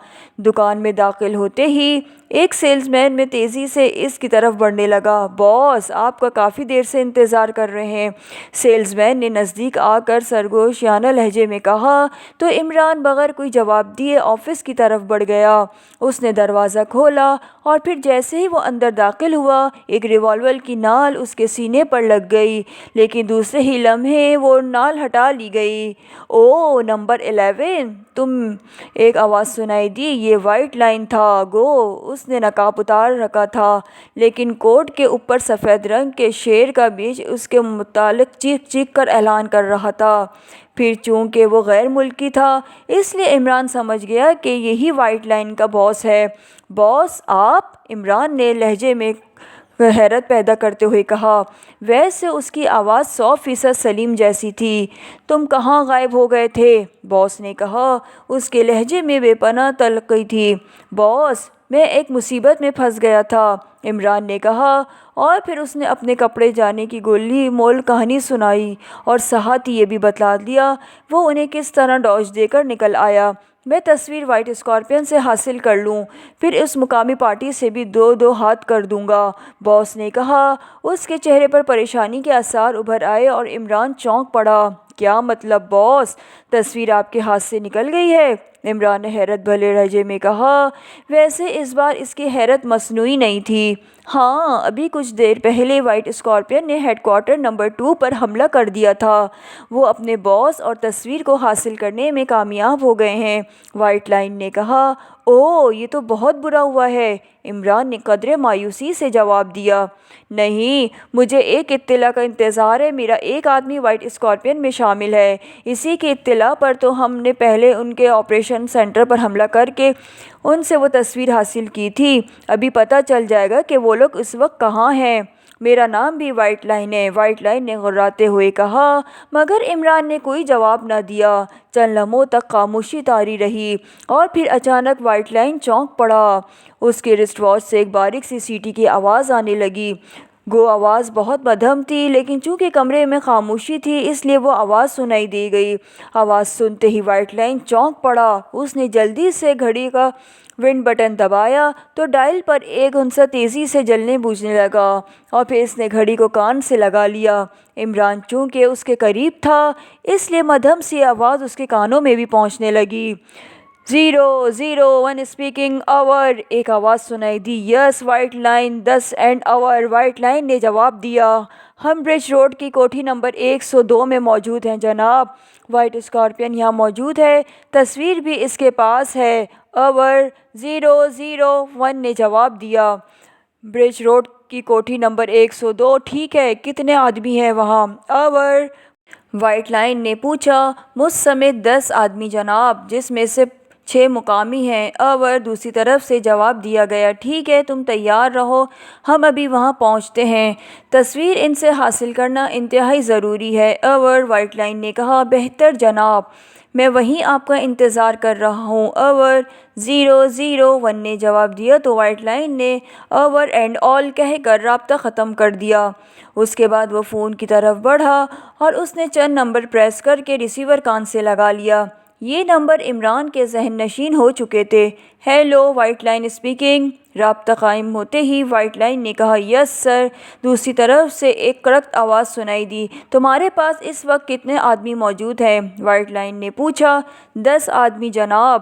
دکان میں داخل ہوتے ہی ایک سیلز مین میں تیزی سے اس کی طرف بڑھنے لگا۔ باس آپ کا کافی دیر سے انتظار کر رہے ہیں، سیلز مین نے نزدیک آ کر سرگوشیانہ لہجے میں کہا، تو عمران بغیر کوئی جواب دیے آفس کی طرف بڑھ گیا۔ اس نے دروازہ کھولا اور پھر جیسے ہی وہ اندر داخل ہوا، ایک ریوالور کی نال اس کے سینے پر لگ گئی، لیکن دوسرے ہی لمحے وہ نال ہٹا لی گئی۔ او نمبر 11، تم، ایک آواز سنائی دی۔ یہ وائٹ لائن تھا، گو اس نے نقاب اتار رکھا تھا، لیکن کوٹ کے اوپر سفید رنگ کے شیر کا بیج اس کے متعلق چیخ چیخ کر اعلان کر رہا تھا۔ پھر چونکہ وہ غیر ملکی تھا، اس لیے عمران سمجھ گیا کہ یہی وائٹ لائن کا باس ہے۔ باس آپ؟ عمران نے لہجے میں حیرت پیدا کرتے ہوئے کہا، ویسے اس کی آواز 100% سلیم جیسی تھی۔ تم کہاں غائب ہو گئے تھے؟ باس نے کہا، اس کے لہجے میں بے پناہ تلخی تھی۔ باس، میں ایک مصیبت میں پھنس گیا تھا، عمران نے کہا، اور پھر اس نے اپنے کپڑے جانے کی گولی مول کہانی سنائی اور ساتھ ہی یہ بھی بتلا دیا وہ انہیں کس طرح ڈاج دے کر نکل آیا۔ میں تصویر وائٹ اسکارپین سے حاصل کر لوں، پھر اس مقامی پارٹی سے بھی دو ہاتھ کر دوں گا، باس نے کہا۔ اس کے چہرے پر پریشانی کے آثار ابھر آئے اور عمران چونک پڑا۔ کیا مطلب باس؟ تصویر آپ کے ہاتھ سے نکل گئی ہے؟ عمران نے حیرت بھرے لہجے میں کہا۔ ویسے اس بار اس کی حیرت مصنوعی نہیں تھی۔ ہاں، ابھی کچھ دیر پہلے وائٹ اسکارپین نے ہیڈ کوارٹر نمبر 2 پر حملہ کر دیا تھا، وہ اپنے باس اور تصویر کو حاصل کرنے میں کامیاب ہو گئے ہیں، وائٹ لائن نے کہا۔ اوہ، یہ تو بہت برا ہوا ہے، عمران نے قدرے مایوسی سے جواب دیا۔ نہیں، مجھے ایک اطلاع کا انتظار ہے، میرا ایک آدمی وائٹ اسکارپین میں شامل ہے، اسی کی اطلاع پر تو ہم نے پہلے ان کے آپریشن سینٹر پر حملہ کر کے ان سے وہ تصویر حاصل کی تھی، ابھی پتہ چل جائے گا کہ وہ لوگ اس وقت کہاں ہیں۔ میرا نام بھی وائٹ لائن ہے، وائٹ لائن نے غراتے ہوئے کہا، مگر عمران نے کوئی جواب نہ دیا۔ چند لمحوں تک خاموشی طاری رہی اور پھر اچانک وائٹ لائن چونک پڑا۔ اس کے رسٹ واچ سے ایک باریک سی سیٹی کی آواز آنے لگی۔ گو آواز بہت مدھم تھی، لیکن چونکہ کمرے میں خاموشی تھی اس لیے وہ آواز سنائی دی گئی۔ آواز سنتے ہی وائٹ لائن چونک پڑا۔ اس نے جلدی سے گھڑی کا ونڈ بٹن دبایا تو ڈائل پر ایک ہنسا تیزی سے جلنے بجھنے لگا اور پھر اس نے گھڑی کو کان سے لگا لیا۔ عمران چونکہ اس کے قریب تھا اس لیے مدھم سی آواز اس کے کانوں میں بھی پہنچنے لگی۔ 001 اسپیکنگ، اوور، ایک آواز سنائی دی۔ Yes white line, 10 and over, white line نے جواب دیا۔ ہم برج روڈ کی کوٹھی نمبر 102 میں موجود ہیں جناب، وائٹ اسکارپین یہاں موجود ہے، تصویر بھی اس کے پاس ہے، اوور، 001 نے جواب دیا۔ برج روڈ کی کوٹھی نمبر 102، ٹھیک ہے، کتنے آدمی ہیں وہاں؟ اوور، وائٹ لائن نے پوچھا۔ مجھ سمیت 10 آدمی جناب، جس میں سے 6 مقامی ہیں، اوور، دوسری طرف سے جواب دیا گیا۔ ٹھیک ہے، تم تیار رہو، ہم ابھی وہاں پہنچتے ہیں، تصویر ان سے حاصل کرنا انتہائی ضروری ہے، اوور، وائٹ لائن نے کہا۔ بہتر جناب، میں وہیں آپ کا انتظار کر رہا ہوں، اوور، 001 نے جواب دیا تو وائٹ لائن نے اوور اینڈ آل کہہ کر رابطہ ختم کر دیا۔ اس کے بعد وہ فون کی طرف بڑھا اور اس نے چند نمبر پریس کر کے ریسیور کان سے لگا لیا۔ یہ نمبر عمران کے ذہن نشین ہو چکے تھے۔ ہیلو، وائٹ لائن اسپیکنگ، رابطہ قائم ہوتے ہی وائٹ لائن نے کہا، یس سر۔ دوسری طرف سے ایک کڑک آواز سنائی دی، تمہارے پاس اس وقت کتنے آدمی موجود ہیں؟ وائٹ لائن نے پوچھا۔ 10 آدمی جناب،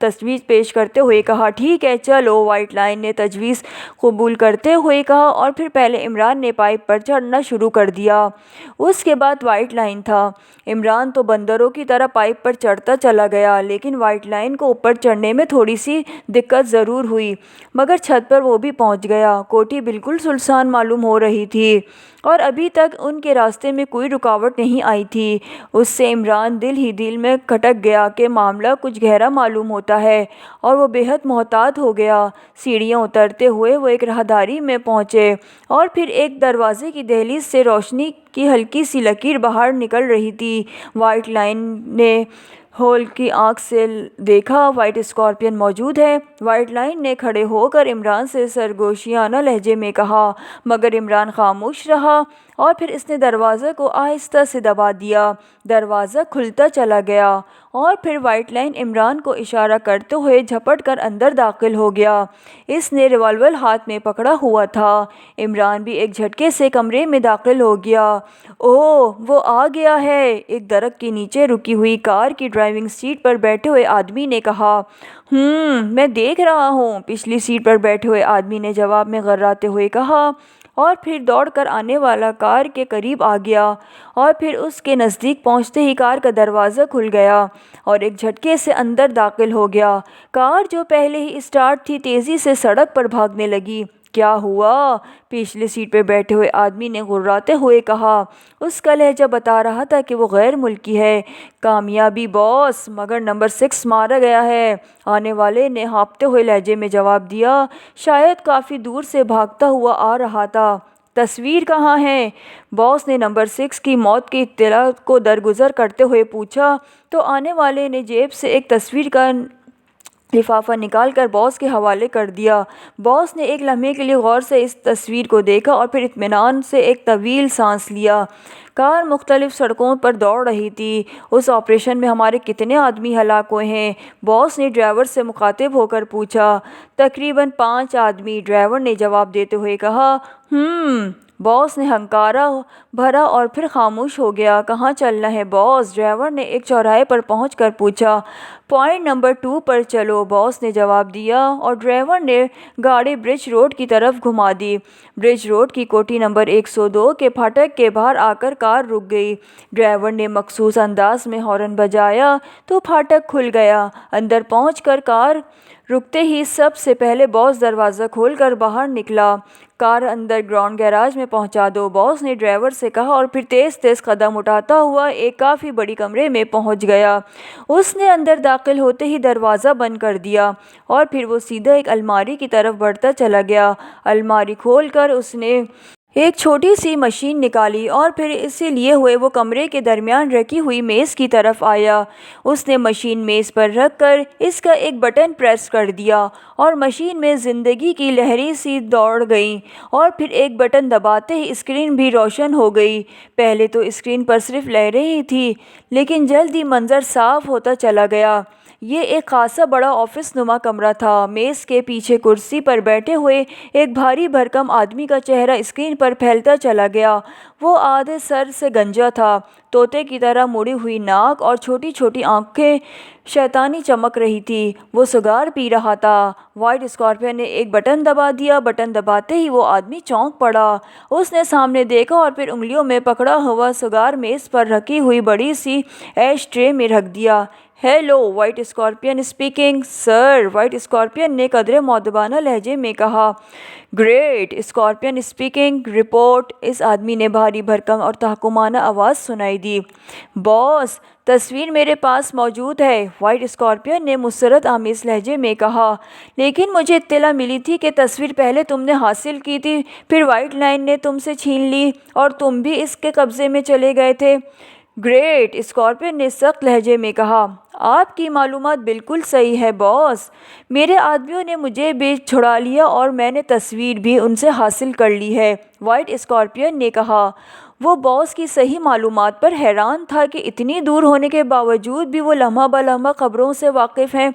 تجویز پیش کرتے ہوئے کہا۔ ٹھیک ہے چلو، وائٹ لائن نے تجویز قبول کرتے ہوئے کہا اور پھر پہلے عمران نے پائپ پر چڑھنا شروع کر دیا۔ اس کے بعد وائٹ لائن تھا۔ عمران تو بندروں کی طرح پائپ پر چڑھتا چلا گیا، لیکن وائٹ لائن کو اوپر چڑھنے میں تھوڑی سی دقت ضرور ہوئی، مگر چھت پر وہ بھی پہنچ گیا۔ کوٹھی بالکل سنسان معلوم ہو رہی تھی اور ابھی تک ان کے راستے میں کوئی رکاوٹ نہیں آئی تھی۔ اس سے عمران دل ہی دل میں کھٹک گیا کہ معاملہ کچھ گہرا معلوم ہوتا ہے، اور وہ بے حد محتاط ہو گیا۔ سیڑھیاں اترتے ہوئے وہ ایک راہداری میں پہنچے اور پھر ایک دروازے کی دہلیز سے روشنی کی ہلکی سی لکیر باہر نکل رہی تھی۔ وائٹ لائن نے ہول کی آنکھ سے دیکھا، وائٹ اسکارپین موجود ہے۔ وائٹ لائن نے کھڑے ہو کر عمران سے سرگوشیانہ لہجے میں کہا، مگر عمران خاموش رہا اور پھر اس نے دروازے کو آہستہ سے دبا دیا۔ دروازہ کھلتا چلا گیا اور پھر وائٹ لائن عمران کو اشارہ کرتے ہوئے جھپٹ کر اندر داخل ہو گیا۔ اس نے ریوالور ہاتھ میں پکڑا ہوا تھا۔ عمران بھی ایک جھٹکے سے کمرے میں داخل ہو گیا۔ اوہ، وہ آ گیا ہے، ایک درخت کے نیچے رکی ہوئی کار کی ڈرائیونگ سیٹ پر بیٹھے ہوئے آدمی نے کہا۔ میں دیکھ رہا ہوں، پچھلی سیٹ پر بیٹھے ہوئے آدمی نے جواب میں غراتے ہوئے کہا، اور پھر دوڑ کر آنے والا کار کے قریب آ گیا اور پھر اس کے نزدیک پہنچتے ہی کار کا دروازہ کھل گیا اور ایک جھٹکے سے اندر داخل ہو گیا۔ کار جو پہلے ہی اسٹارٹ تھی تیزی سے سڑک پر بھاگنے لگی۔ کیا ہوا؟ پچھلی سیٹ پہ بیٹھے ہوئے آدمی نے غراتے ہوئے کہا۔ اس کا لہجہ بتا رہا تھا کہ وہ غیر ملکی ہے۔ کامیابی باس، مگر نمبر 6 مارا گیا ہے، آنے والے نے ہانپتے ہوئے لہجے میں جواب دیا، شاید کافی دور سے بھاگتا ہوا آ رہا تھا۔ تصویر کہاں ہے؟ باس نے نمبر 6 کی موت کی اطلاع کو درگزر کرتے ہوئے پوچھا تو آنے والے نے جیب سے ایک تصویر کا لفافہ نکال کر باس کے حوالے کر دیا۔ باس نے ایک لمحے کے لیے غور سے اس تصویر کو دیکھا اور پھر اطمینان سے ایک طویل سانس لیا۔ کار مختلف سڑکوں پر دوڑ رہی تھی۔ اس آپریشن میں ہمارے کتنے آدمی ہلاک ہوئے ہیں؟ باس نے ڈرائیور سے مخاطب ہو کر پوچھا۔ تقریباً 5 آدمی، ڈرائیور نے جواب دیتے ہوئے کہا۔ باس نے ہنکارا بھرا اور پھر خاموش ہو گیا۔ کہاں چلنا ہے باس؟ ڈرائیور نے ایک چوراہے پر پہنچ کر پوچھا۔ پوائنٹ نمبر 2 پر چلو، باس نے جواب دیا اور ڈرائیور نے گاڑی برج روڈ کی طرف گھما دی۔ برج روڈ کی کوٹھی نمبر 102 کے پھاٹک کے باہر آ کر کار رک گئی۔ ڈرائیور نے مخصوص انداز میں ہارن بجایا تو پھاٹک کھل گیا۔ اندر پہنچ کر کار رکتے ہی سب سے پہلے باس دروازہ کھول کر باہر نکلا۔ کار انڈر گراؤنڈ گیراج میں پہنچا دو، باس نے ڈرائیور سے کہا اور پھر تیز تیز قدم اٹھاتا ہوا ایک کافی بڑی کمرے میں پہنچ گیا۔ اس نے اندر داخل ہوتے ہی دروازہ بند کر دیا اور پھر وہ سیدھا ایک الماری کی طرف بڑھتا چلا گیا۔ الماری کھول کر اس نے ایک چھوٹی سی مشین نکالی اور پھر اسے لیے ہوئے وہ کمرے کے درمیان رکھی ہوئی میز کی طرف آیا۔ اس نے مشین میز پر رکھ کر اس کا ایک بٹن پریس کر دیا اور مشین میں زندگی کی لہریں سی دوڑ گئیں اور پھر ایک بٹن دباتے ہی اسکرین بھی روشن ہو گئی۔ پہلے تو اسکرین پر صرف لہریں ہی تھیں، لیکن جلد ہی منظر صاف ہوتا چلا گیا۔ یہ ایک خاصا بڑا آفس نما کمرہ تھا۔ میز کے پیچھے کرسی پر بیٹھے ہوئے ایک بھاری بھرکم آدمی کا چہرہ اسکرین پر پھیلتا چلا گیا۔ وہ آدھے سر سے گنجا تھا، طوطے کی طرح مڑی ہوئی ناک اور چھوٹی چھوٹی آنکھیں شیطانی چمک رہی تھی۔ وہ سگار پی رہا تھا۔ وائٹ اسکارپین نے ایک بٹن دبا دیا۔ بٹن دباتے ہی وہ آدمی چونک پڑا۔ اس نے سامنے دیکھا اور پھر انگلیوں میں پکڑا ہوا سگار میز پر رکھی ہوئی بڑی سی ایش ٹرے میں رکھ دیا۔ Hello, white scorpion speaking. Sir, white scorpion نے قدرے مؤدبانہ لہجے میں کہا۔ Great scorpion speaking, report. اس آدمی نے بھاری بھرکم اور تحکمانہ آواز سنائی دی۔ باس، تصویر میرے پاس موجود ہے، وائٹ اسکارپین نے مسرت آمیز لہجے میں کہا، لیکن مجھے اطلاع ملی تھی کہ تصویر پہلے تم نے حاصل کی تھی، پھر وائٹ لائن نے تم سے چھین لی اور تم بھی اس کے قبضے میں چلے گئے تھے۔ گریٹ اسکارپین نے سخت لہجے میں کہا۔ آپ کی معلومات بالکل صحیح ہے باس، میرے آدمیوں نے مجھے بھی چھڑا لیا اور میں نے تصویر بھی ان سے حاصل کر لی ہے، وائٹ اسکارپین نے کہا۔ وہ باس کی صحیح معلومات پر حیران تھا کہ اتنی دور ہونے کے باوجود بھی وہ لمحہ بلمحہ خبروں سے واقف ہیں۔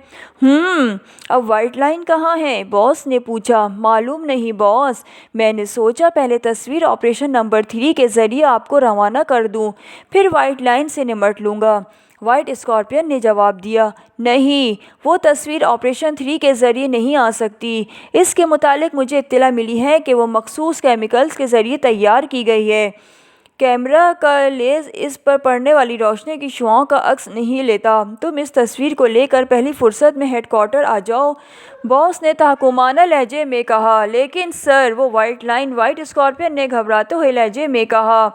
اب وائٹ لائن کہاں ہے؟ باس نے پوچھا۔ معلوم نہیں باس، میں نے سوچا پہلے تصویر آپریشن نمبر 3 کے ذریعے آپ کو روانہ کر دوں، پھر وائٹ لائن سے نمٹ لوں گا۔ وائٹ اسکارپین نے جواب دیا، نہیں، وہ تصویر آپریشن 3 کے ذریعے نہیں آ سکتی۔ اس کے متعلق مجھے اطلاع ملی ہے کہ وہ مخصوص کیمیکلز کے ذریعے تیار کی گئی ہے۔ کیمرہ کا لینس اس پر پڑنے والی روشنی کی شعاعوں کا عکس نہیں لیتا۔ تم اس تصویر کو لے کر پہلی فرصت میں ہیڈ کوارٹر آ جاؤ، باس نے تحکمانہ لہجے میں کہا۔ لیکن سر، وہ وائٹ اسکارپین نے گھبراتے ہوئے لہجے میں کہا،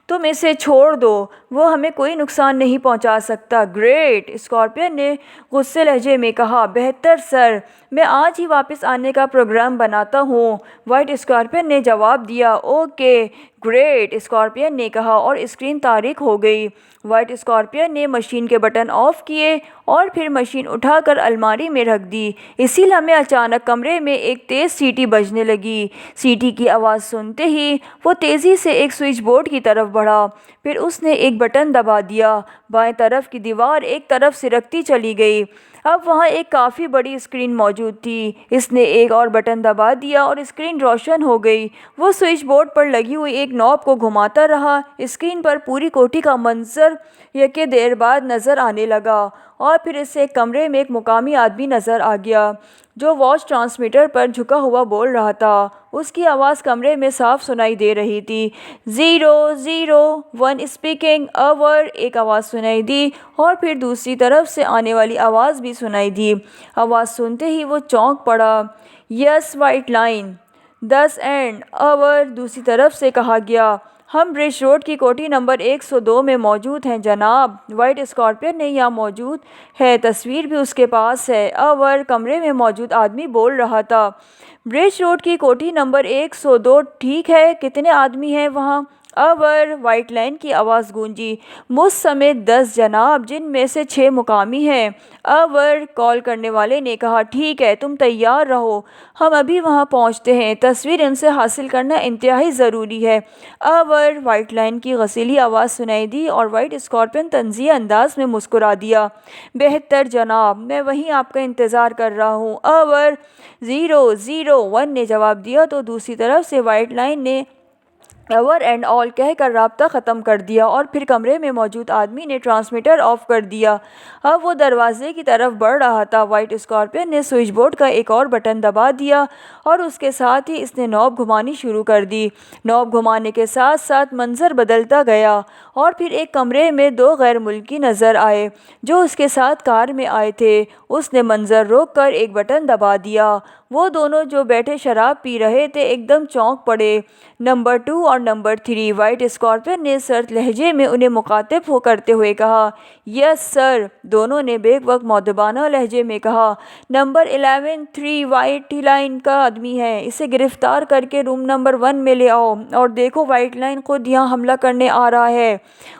تم اسے چھوڑ دو، وہ ہمیں کوئی نقصان نہیں پہنچا سکتا۔ گریٹ، اسکارپین نے غصے لہجے میں کہا۔ بہتر سر، میں آج ہی واپس آنے کا پروگرام بناتا ہوں، وائٹ اسکارپین نے جواب دیا۔ اوکے، گریٹ، اسکارپین نے کہا اور اسکرین تاریک ہو گئی۔ وائٹ اسکارپین نے مشین کے بٹن آف کیے اور پھر مشین اٹھا کر الماری میں رکھ دی۔ اسی لمحے اچانک کمرے میں ایک تیز سیٹی بجنے لگی۔ سیٹی کی آواز سنتے ہی وہ تیزی سے ایک سوئچ بورڈ کی طرف بڑھا، پھر اس نے ایک بٹن دبا دیا۔ بائیں طرف کی دیوار ایک طرف سرکتی چلی گئی۔ اب وہاں ایک کافی بڑی اسکرین موجود تھی۔ اس نے ایک اور بٹن دبا دیا اور اسکرین روشن ہو گئی۔ وہ سوئچ بورڈ پر لگی ہوئی ایک نوب کو گھماتا رہا۔ اسکرین پر پوری کوٹھی کا منظر یکے دیر بعد نظر آنے لگا اور پھر اسے ایک کمرے میں ایک مقامی آدمی نظر آ گیا جو واچ ٹرانسمیٹر پر جھکا ہوا بول رہا تھا۔ اس کی آواز کمرے میں صاف سنائی دے رہی تھی۔ 001 اسپیکنگ، اوور، ایک آواز سنائی دی اور پھر دوسری طرف سے آنے والی آواز بھی سنائی دی۔ آواز سنتے ہی وہ چونک پڑا۔ یس، وائٹ لائن، 10 اینڈ، اوور، دوسری طرف سے کہا گیا۔ ہم برج روڈ کی کوٹھی نمبر 102 میں موجود ہیں جناب، وائٹ اسکارپین نے یہاں موجود ہے، تصویر بھی اس کے پاس ہے، اوور، کمرے میں موجود آدمی بول رہا تھا۔ برج روڈ کی کوٹھی نمبر 102 ٹھیک ہے، کتنے آدمی ہیں وہاں؟ اوور، وائٹ لائن کی آواز گونجی۔ مجھ سمیت 10 جناب، جن میں سے 6 مقامی ہیں۔ اوور، کال کرنے والے نے کہا۔ ٹھیک ہے، تم تیار رہو، ہم ابھی وہاں پہنچتے ہیں، تصویر ان سے حاصل کرنا انتہائی ضروری ہے۔ اوور، وائٹ لائن کی غسیلی آواز سنائی دی اور وائٹ اسکارپین طنزیہ انداز میں مسکرا دیا۔ بہتر جناب، میں وہیں آپ کا انتظار کر رہا ہوں۔ اوور، 001 نے جواب دیا تو دوسری طرف سے وائٹ لائن نے اوور اینڈ آل کہہ کر رابطہ ختم کر دیا اور پھر کمرے میں موجود آدمی نے ٹرانسمیٹر آف کر دیا۔ اب وہ دروازے کی طرف بڑھ رہا تھا۔ وائٹ اسکارپین نے سوئچ بورڈ کا ایک اور بٹن دبا دیا اور اس کے ساتھ ہی اس نے نوب گھمانی شروع کر دی۔ نوب گھمانے کے ساتھ ساتھ منظر بدلتا گیا اور پھر ایک کمرے میں 2 غیر ملکی نظر آئے جو اس کے ساتھ کار میں آئے تھے۔ اس نے منظر روک کر ایک بٹن دبا دیا۔ وہ دونوں جو بیٹھے شراب پی رہے تھے ایک دم چونک پڑے۔ نمبر 2 اور نمبر 3، وائٹ اسکارپین نے سرد لہجے میں انہیں مخاطب کرتے ہوئے کہا۔ یس سر، دونوں نے بیک وقت مؤدبانہ لہجے میں کہا۔ نمبر 11، 3 وائٹ لائن کا آدمی ہے، اسے گرفتار کر کے روم نمبر 1 میں لے آؤ، اور دیکھو وائٹ لائن خود یہاں حملہ کرنے آ رہا ہے،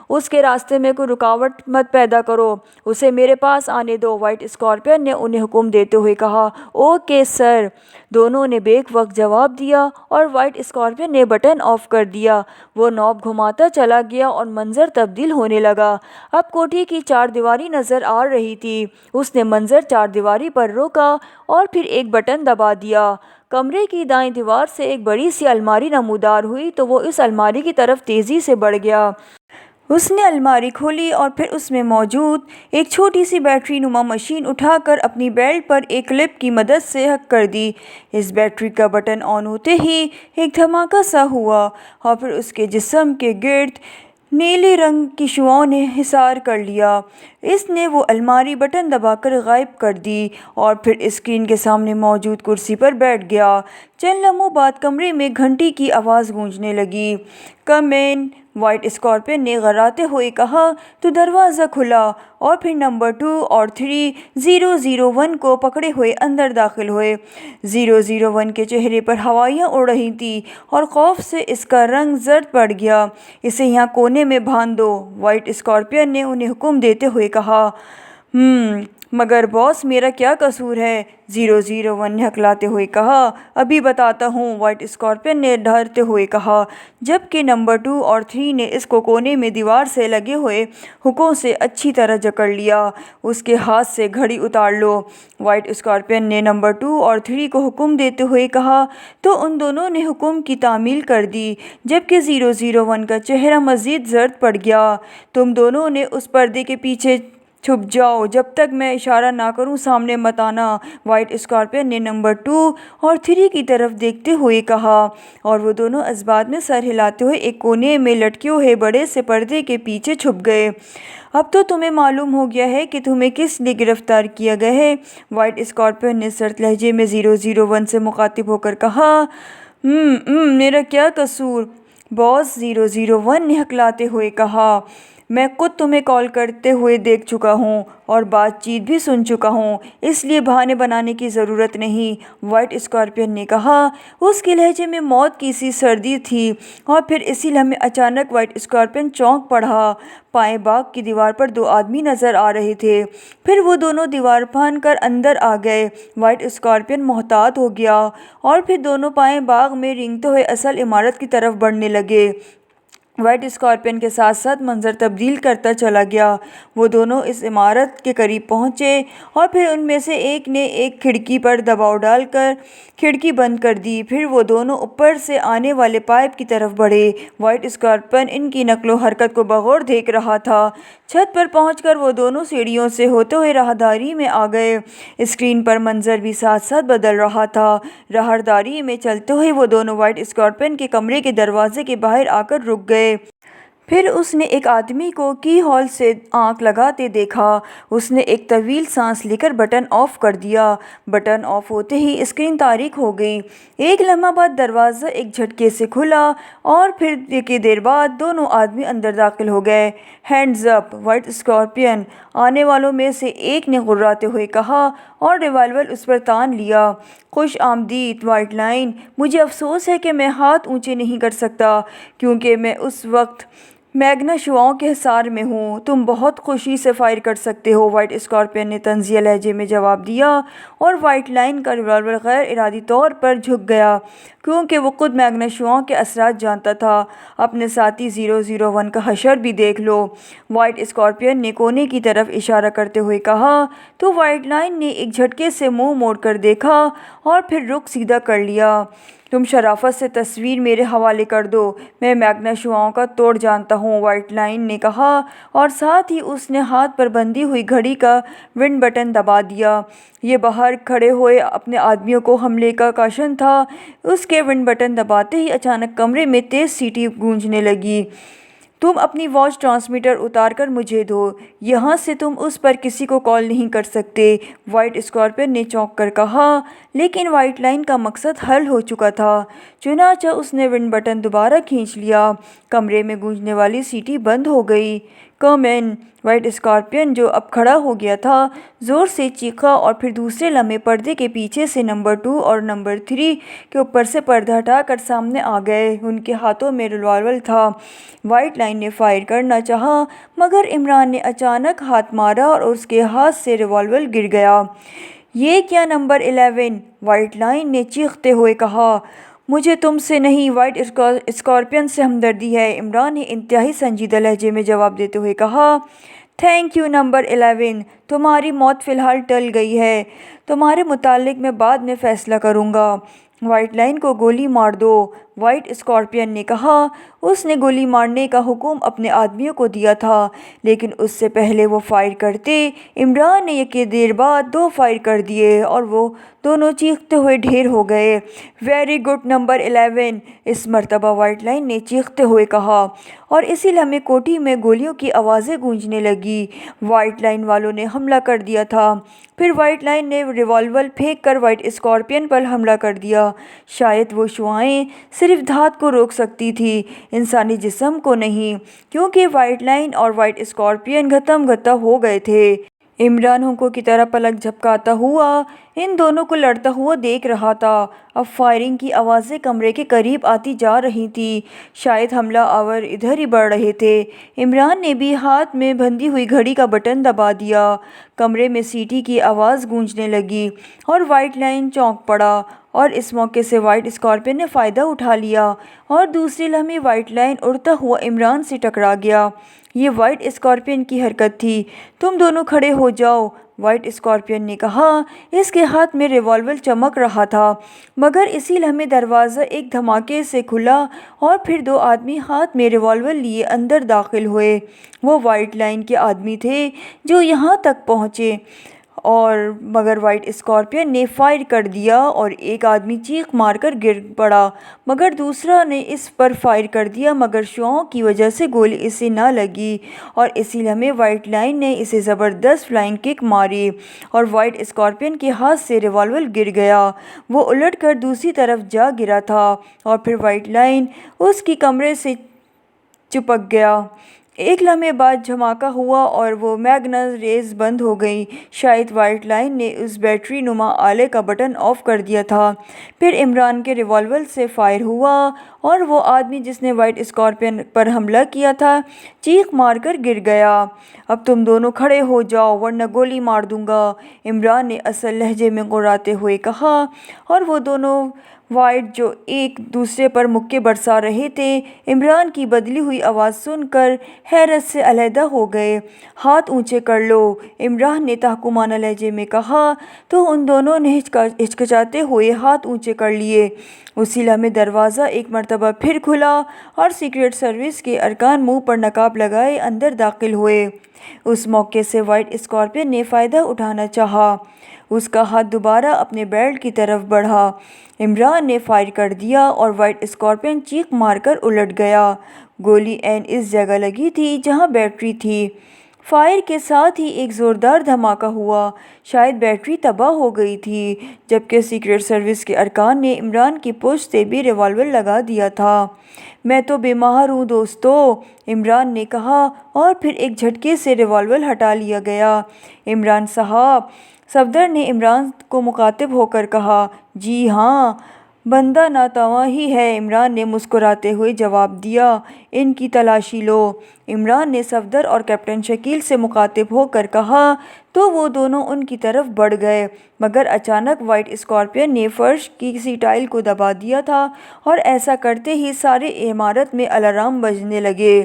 اس کے راستے میں کوئی رکاوٹ مت پیدا کرو، اسے میرے پاس آنے دو، وائٹ اسکارپین نے انہیں حکم دیتے ہوئے کہا۔ اوکے سر، دونوں نے بیک وقت جواب دیا اور وائٹ اسکارپین نے بٹن آف کر دیا۔ وہ نوب گھماتا چلا گیا اور منظر تبدیل ہونے لگا۔ اب کوٹھی کی 4 دیواری نظر آ رہی تھی۔ اس نے منظر 4 دیواری پر روکا اور پھر ایک بٹن دبا دیا۔ کمرے کی دائیں دیوار سے ایک بڑی سی الماری نمودار ہوئی تو وہ اس الماری کی طرف تیزی سے بڑھ گیا۔ اس نے الماری کھولی اور پھر اس میں موجود ایک چھوٹی سی بیٹری نما مشین اٹھا کر اپنی بیلٹ پر ایک کلپ کی مدد سے ہک کر دی۔ اس بیٹری کا بٹن آن ہوتے ہی ایک دھماکہ سا ہوا اور پھر اس کے جسم کے گرد نیلے رنگ کی شعاعوں نے حصار کر لیا۔ اس نے وہ الماری بٹن دبا کر غائب کر دی اور پھر اسکرین کے سامنے موجود کرسی پر بیٹھ گیا۔ چند لمحوں بعد کمرے میں گھنٹی کی آواز گونجنے لگی۔ کم ان، وائٹ اسکارپین نے غراتے ہوئے کہا تو دروازہ کھلا اور پھر نمبر 2 اور 3 001 کو پکڑے ہوئے اندر داخل ہوئے۔ 001 کے چہرے پر ہوائیاں اڑ رہی تھیں اور خوف سے اس کا رنگ زرد پڑ گیا۔ اسے یہاں کونے میں باندھ دو، وائٹ اسکارپین نے انہیں حکم دیتے ہوئے کہا۔ مگر باس، میرا کیا قصور ہے؟ 001 نے ہکلاتے ہوئے کہا۔ ابھی بتاتا ہوں، وائٹ اسکارپین نے ڈرتے ہوئے کہا، جبکہ نمبر 2 اور 3 نے اس کو کونے میں دیوار سے لگے ہوئے ہکوں سے اچھی طرح جکڑ لیا۔ اس کے ہاتھ سے گھڑی اتار لو، وائٹ اسکارپین نے نمبر 2 اور 3 کو حکم دیتے ہوئے کہا تو ان دونوں نے حکم کی تعمیل کر دی، جبکہ 001 کا چہرہ مزید زرد پڑ گیا۔ تم دونوں نے اس پردے کے پیچھے چھپ جاؤ، جب تک میں اشارہ نہ کروں سامنے مت آنا، وائٹ اسکارپین نے نمبر 2 اور 3 کی طرف دیکھتے ہوئے کہا، اور وہ دونوں اس بات میں سر ہلاتے ہوئے ایک کونے میں لٹکے ہوئے بڑے سے پردے کے پیچھے چھپ گئے۔ اب تو تمہیں معلوم ہو گیا ہے کہ تمہیں کس لیے گرفتار کیا گیا ہے، وائٹ اسکارپین نے سرد لہجے میں 001 سے مخاطب ہو کر کہا۔ میرا کیا قصور؟ باس 001 نے ہکلاتے ہوئے کہا۔ میں خود تمہیں کال کرتے ہوئے دیکھ چکا ہوں اور بات چیت بھی سن چکا ہوں، اس لیے بہانے بنانے کی ضرورت نہیں، وائٹ اسکارپین نے کہا۔ اس کے لہجے میں موت کی سی سردی تھی، اور پھر اسی لمحے اچانک وائٹ اسکارپین چونک پڑا۔ بائیں باغ کی دیوار پر 2 آدمی نظر آ رہے تھے، پھر وہ دونوں دیوار پھاند کر اندر آ گئے۔ وائٹ اسکارپین محتاط ہو گیا، اور پھر دونوں بائیں باغ میں رینگتے ہوئے اصل عمارت کی طرف بڑھنے لگے۔ وائٹ اسکارپین کے ساتھ ساتھ منظر تبدیل کرتا چلا گیا۔ وہ دونوں اس عمارت کے قریب پہنچے، اور پھر ان میں سے ایک نے ایک کھڑکی پر دباؤ ڈال کر کھڑکی بند کر دی۔ پھر وہ دونوں اوپر سے آنے والے پائپ کی طرف بڑھے۔ وائٹ اسکارپین ان کی نقل و حرکت کو بغور دیکھ رہا تھا۔ چھت پر پہنچ کر وہ دونوں سیڑھیوں سے ہوتے ہوئے راہداری میں آ گئے۔ اسکرین پر منظر بھی ساتھ ساتھ بدل رہا تھا۔ راہداری میں چلتے ہوئے وہ دونوں وائٹ اسکارپین کے کمرے کے دروازے کے باہر آ کر رک گئے۔ پھر اس نے ایک آدمی کو کی ہول سے آنکھ لگاتے دیکھا۔ اس نے ایک طویل سانس لے کر بٹن آف کر دیا۔ بٹن آف ہوتے ہی اسکرین تاریک ہو گئی۔ ایک لمحہ بعد دروازہ ایک جھٹکے سے کھلا، اور پھر ایک دیر بعد دونوں آدمی اندر داخل ہو گئے۔ ہینڈز اپ، وائٹ اسکارپین، آنے والوں میں سے ایک نے غراتے ہوئے کہا، اور ریوالور اس پر تان لیا۔ خوش آمدید وائٹ لائن، مجھے افسوس ہے کہ میں ہاتھ اونچے نہیں کر سکتا، کیونکہ میں اس وقت میگنا شعاعوں کے حصار میں ہوں۔ تم بہت خوشی سے فائر کر سکتے ہو، وائٹ اسکارپین نے طنزیہ لہجے میں جواب دیا، اور وائٹ لائن کا ریوالور غیر ارادی طور پر جھک گیا، کیونکہ وہ خود میگنا شعاعوں کے اثرات جانتا تھا۔ اپنے ساتھی 001 کا حشر بھی دیکھ لو، وائٹ اسکارپین نے کونے کی طرف اشارہ کرتے ہوئے کہا۔ تو وائٹ لائن نے ایک جھٹکے سے منہ موڑ کر دیکھا، اور پھر رخ سیدھا کر لیا۔ تم شرافت سے تصویر میرے حوالے کر دو، میں میگنا شعاعوں کا توڑ جانتا ہوں، وائٹ لائن نے کہا، اور ساتھ ہی اس نے ہاتھ پر بندھی ہوئی گھڑی کا ونڈ بٹن دبا دیا۔ یہ باہر کھڑے ہوئے اپنے آدمیوں کو حملے کا کاشن تھا۔ اس کے ونڈ بٹن دباتے ہی اچانک کمرے میں تیز سیٹی گونجنے لگی۔ تم اپنی واچ ٹرانسمیٹر اتار کر مجھے دو، یہاں سے تم اس پر کسی کو کال نہیں کر سکتے، وائٹ اسکارپین نے چونک کر کہا۔ لیکن وائٹ لائن کا مقصد حل ہو چکا تھا، چنانچہ اس نے ونڈ بٹن دوبارہ کھینچ لیا۔ کمرے میں گونجنے والی سیٹی بند ہو گئی۔ کم ان، وائٹ اسکارپین جو اب کھڑا ہو گیا تھا زور سے چیخا، اور پھر دوسرے لمحے پردے کے پیچھے سے نمبر 2 اور نمبر 3 کے اوپر سے پردہ ہٹا کر سامنے آ گئے۔ ان کے ہاتھوں میں ریوالور تھا۔ وائٹ لائن نے فائر کرنا چاہا، مگر عمران نے اچانک ہاتھ مارا اور اس کے ہاتھ سے ریوالور گر گیا۔ یہ کیا نمبر 11، وائٹ لائن نے چیختے ہوئے کہا۔ مجھے تم سے نہیں، وائٹ اسکارپین سے ہمدردی ہے، عمران نے انتہائی سنجیدہ لہجے میں جواب دیتے ہوئے کہا۔ تھینک یو نمبر 11، تمہاری موت فی الحال ٹل گئی ہے، تمہارے متعلق میں بعد میں فیصلہ کروں گا۔ وائٹ لائن کو گولی مار دو، وائٹ اسکارپین نے کہا۔ اس نے گولی مارنے کا حکم اپنے آدمیوں کو دیا تھا، لیکن اس سے پہلے وہ فائر کرتے، عمران نے ایک دیر بعد 2 فائر کر دیے، اور وہ دونوں چیختے ہوئے ڈھیر ہو گئے۔ ویری گڈ نمبر 11، اس مرتبہ وائٹ لائن نے چیختے ہوئے کہا، اور اسی لمحے کوٹھی میں گولیوں کی آوازیں گونجنے لگیں۔ وائٹ لائن والوں نے حملہ کر دیا تھا۔ پھر وائٹ لائن نے ریوالور پھینک کر وائٹ اسکارپین پر حملہ کر دیا۔ شاید وہ شعاعیں صرف دھات کو روک سکتی تھیں، انسانی جسم کو نہیں، کیونکہ وائٹ لائن اور وائٹ اسکارپین گھتم گھتا ہو گئے تھے۔ عمران ہونکوں کی طرح پلک جھپکاتا ہوا ان دونوں کو لڑتا ہوا دیکھ رہا تھا۔ اب فائرنگ کی آوازیں کمرے کے قریب آتی جا رہی تھیں، شاید حملہ آور ادھر ہی بڑھ رہے تھے۔ عمران نے بھی ہاتھ میں بندھی ہوئی گھڑی کا بٹن دبا دیا۔ کمرے میں سیٹی کی آواز گونجنے لگی، اور وائٹ لائن چونک پڑا، اور اس موقع سے وائٹ اسکارپین نے فائدہ اٹھا لیا، اور دوسرے لمحے وائٹ لائن اڑتا ہوا عمران سے ٹکرا گیا۔ یہ وائٹ اسکارپین کی حرکت تھی۔ تم دونوں کھڑے ہو جاؤ، وائٹ اسکارپین نے کہا۔ اس کے ہاتھ میں ریوالور چمک رہا تھا، مگر اسی لمحے دروازہ ایک دھماکے سے کھلا اور پھر دو آدمی ہاتھ میں ریوالور لیے اندر داخل ہوئے۔ وہ وائٹ لائن کے آدمی تھے جو یہاں تک پہنچے مگر وائٹ اسکارپین نے فائر کر دیا اور ایک آدمی چیخ مار کر گر پڑا، مگر دوسرا نے اس پر فائر کر دیا مگر شعاعوں کی وجہ سے گولی اسے نہ لگی اور اسی لمحے وائٹ لائن نے اسے زبردست فلائنگ کک ماری اور وائٹ اسکارپین کے ہاتھ سے ریوالور گر گیا۔ وہ الٹ کر دوسری طرف جا گرا تھا اور پھر وائٹ لائن اس کی کمرے سے چپک گیا۔ ایک لمحے بعد دھماکہ ہوا اور وہ میگنز ریز بند ہو گئی۔ شاید وائٹ لائن نے اس بیٹری نما آلے کا بٹن آف کر دیا تھا۔ پھر عمران کے ریوالور سے فائر ہوا اور وہ آدمی جس نے وائٹ اسکارپین پر حملہ کیا تھا چیخ مار کر گر گیا۔ اب تم دونوں کھڑے ہو جاؤ ورنہ گولی مار دوں گا، عمران نے اصل لہجے میں غراتے ہوئے کہا اور وہ دونوں وائٹ جو ایک دوسرے پر مکے برسا رہے تھے عمران کی بدلی ہوئی آواز سن کر حیرت سے علیحدہ ہو گئے۔ ہاتھ اونچے کر لو، عمران نے تحکمانہ لہجے میں کہا تو ان دونوں نے ہچکچاتے ہوئے ہاتھ اونچے کر لیے۔ اسی لمحے دروازہ ایک مرتبہ پھر کھلا اور سیکرٹ سروس کے ارکان منہ پر نقاب لگائے اندر داخل ہوئے۔ اس موقع سے وائٹ اسکارپین نے فائدہ اٹھانا چاہا۔ اس کا ہاتھ دوبارہ اپنے بیلٹ کی طرف بڑھا۔ عمران نے فائر کر دیا اور وائٹ اسکارپین چیخ مار کر الٹ گیا۔ گولی عین اس جگہ لگی تھی جہاں بیٹری تھی۔ فائر کے ساتھ ہی ایک زوردار دھماکہ ہوا۔ شاید بیٹری تباہ ہو گئی تھی، جبکہ سیکرٹ سروس کے ارکان نے عمران کی پشت سے بھی ریوالور لگا دیا تھا۔ میں تو بے مہر ہوں دوستو، عمران نے کہا اور پھر ایک جھٹکے سے ریوالور ہٹا لیا گیا۔ عمران صاحب، صفدر نے عمران کو مخاطب ہو کر کہا۔ جی ہاں، بندہ ناتواں ہی ہے، عمران نے مسکراتے ہوئے جواب دیا۔ ان کی تلاشی لو، عمران نے صفدر اور کیپٹن شکیل سے مخاطب ہو کر کہا تو وہ دونوں ان کی طرف بڑھ گئے، مگر اچانک وائٹ اسکارپین نے فرش کی کسی ٹائل کو دبا دیا تھا اور ایسا کرتے ہی سارے عمارت میں الارم بجنے لگے۔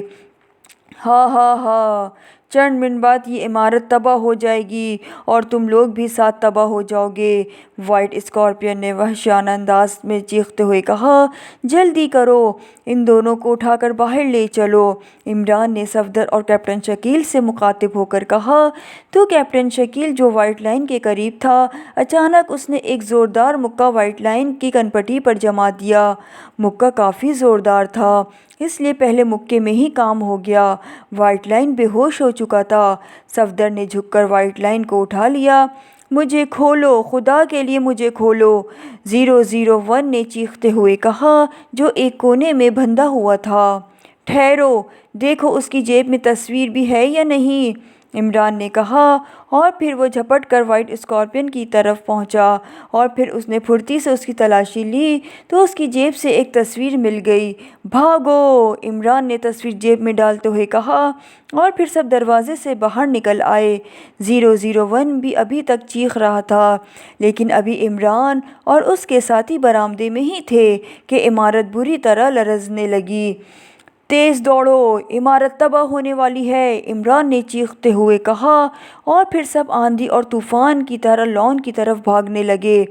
ہا ہا ہا، چند منٹ بعد یہ عمارت تباہ ہو جائے گی اور تم لوگ بھی ساتھ تباہ ہو جاؤ گے، وائٹ اسکارپین نے وحشیانہ انداز میں چیختے ہوئے کہا۔ جلدی کرو، ان دونوں کو اٹھا کر باہر لے چلو، عمران نے صفدر اور کیپٹن شکیل سے مخاطب ہو کر کہا تو کیپٹن شکیل جو وائٹ لائن کے قریب تھا، اچانک اس نے ایک زوردار مکہ وائٹ لائن کی کنپٹی پر جما دیا۔ مکہ کافی زوردار تھا، اس لیے پہلے مکے میں ہی کام ہو گیا۔ وائٹ لائن بے ہوش ہو چکا تھا۔ صفدر نے جھک کر وائٹ لائن کو اٹھا لیا۔ مجھے کھولو، خدا کے لیے مجھے کھولو، 001 نے چیختے ہوئے کہا جو ایک کونے میں بندھا ہوا تھا۔ ٹھہرو، دیکھو اس کی جیب میں تصویر بھی ہے یا نہیں، عمران نے کہا اور پھر وہ جھپٹ کر وائٹ اسکارپین کی طرف پہنچا اور پھر اس نے پھرتی سے اس کی تلاشی لی تو اس کی جیب سے ایک تصویر مل گئی۔ بھاگو، عمران نے تصویر جیب میں ڈالتے ہوئے کہا اور پھر سب دروازے سے باہر نکل آئے۔ 001 بھی ابھی تک چیخ رہا تھا، لیکن ابھی عمران اور اس کے ساتھی برآمدے میں ہی تھے کہ عمارت بری طرح لرزنے لگی۔ تیز دوڑو، عمارت تباہ ہونے والی ہے، عمران نے چیختے ہوئے کہا اور پھر سب آندھی اور طوفان کی طرح لان کی طرف بھاگنے لگے۔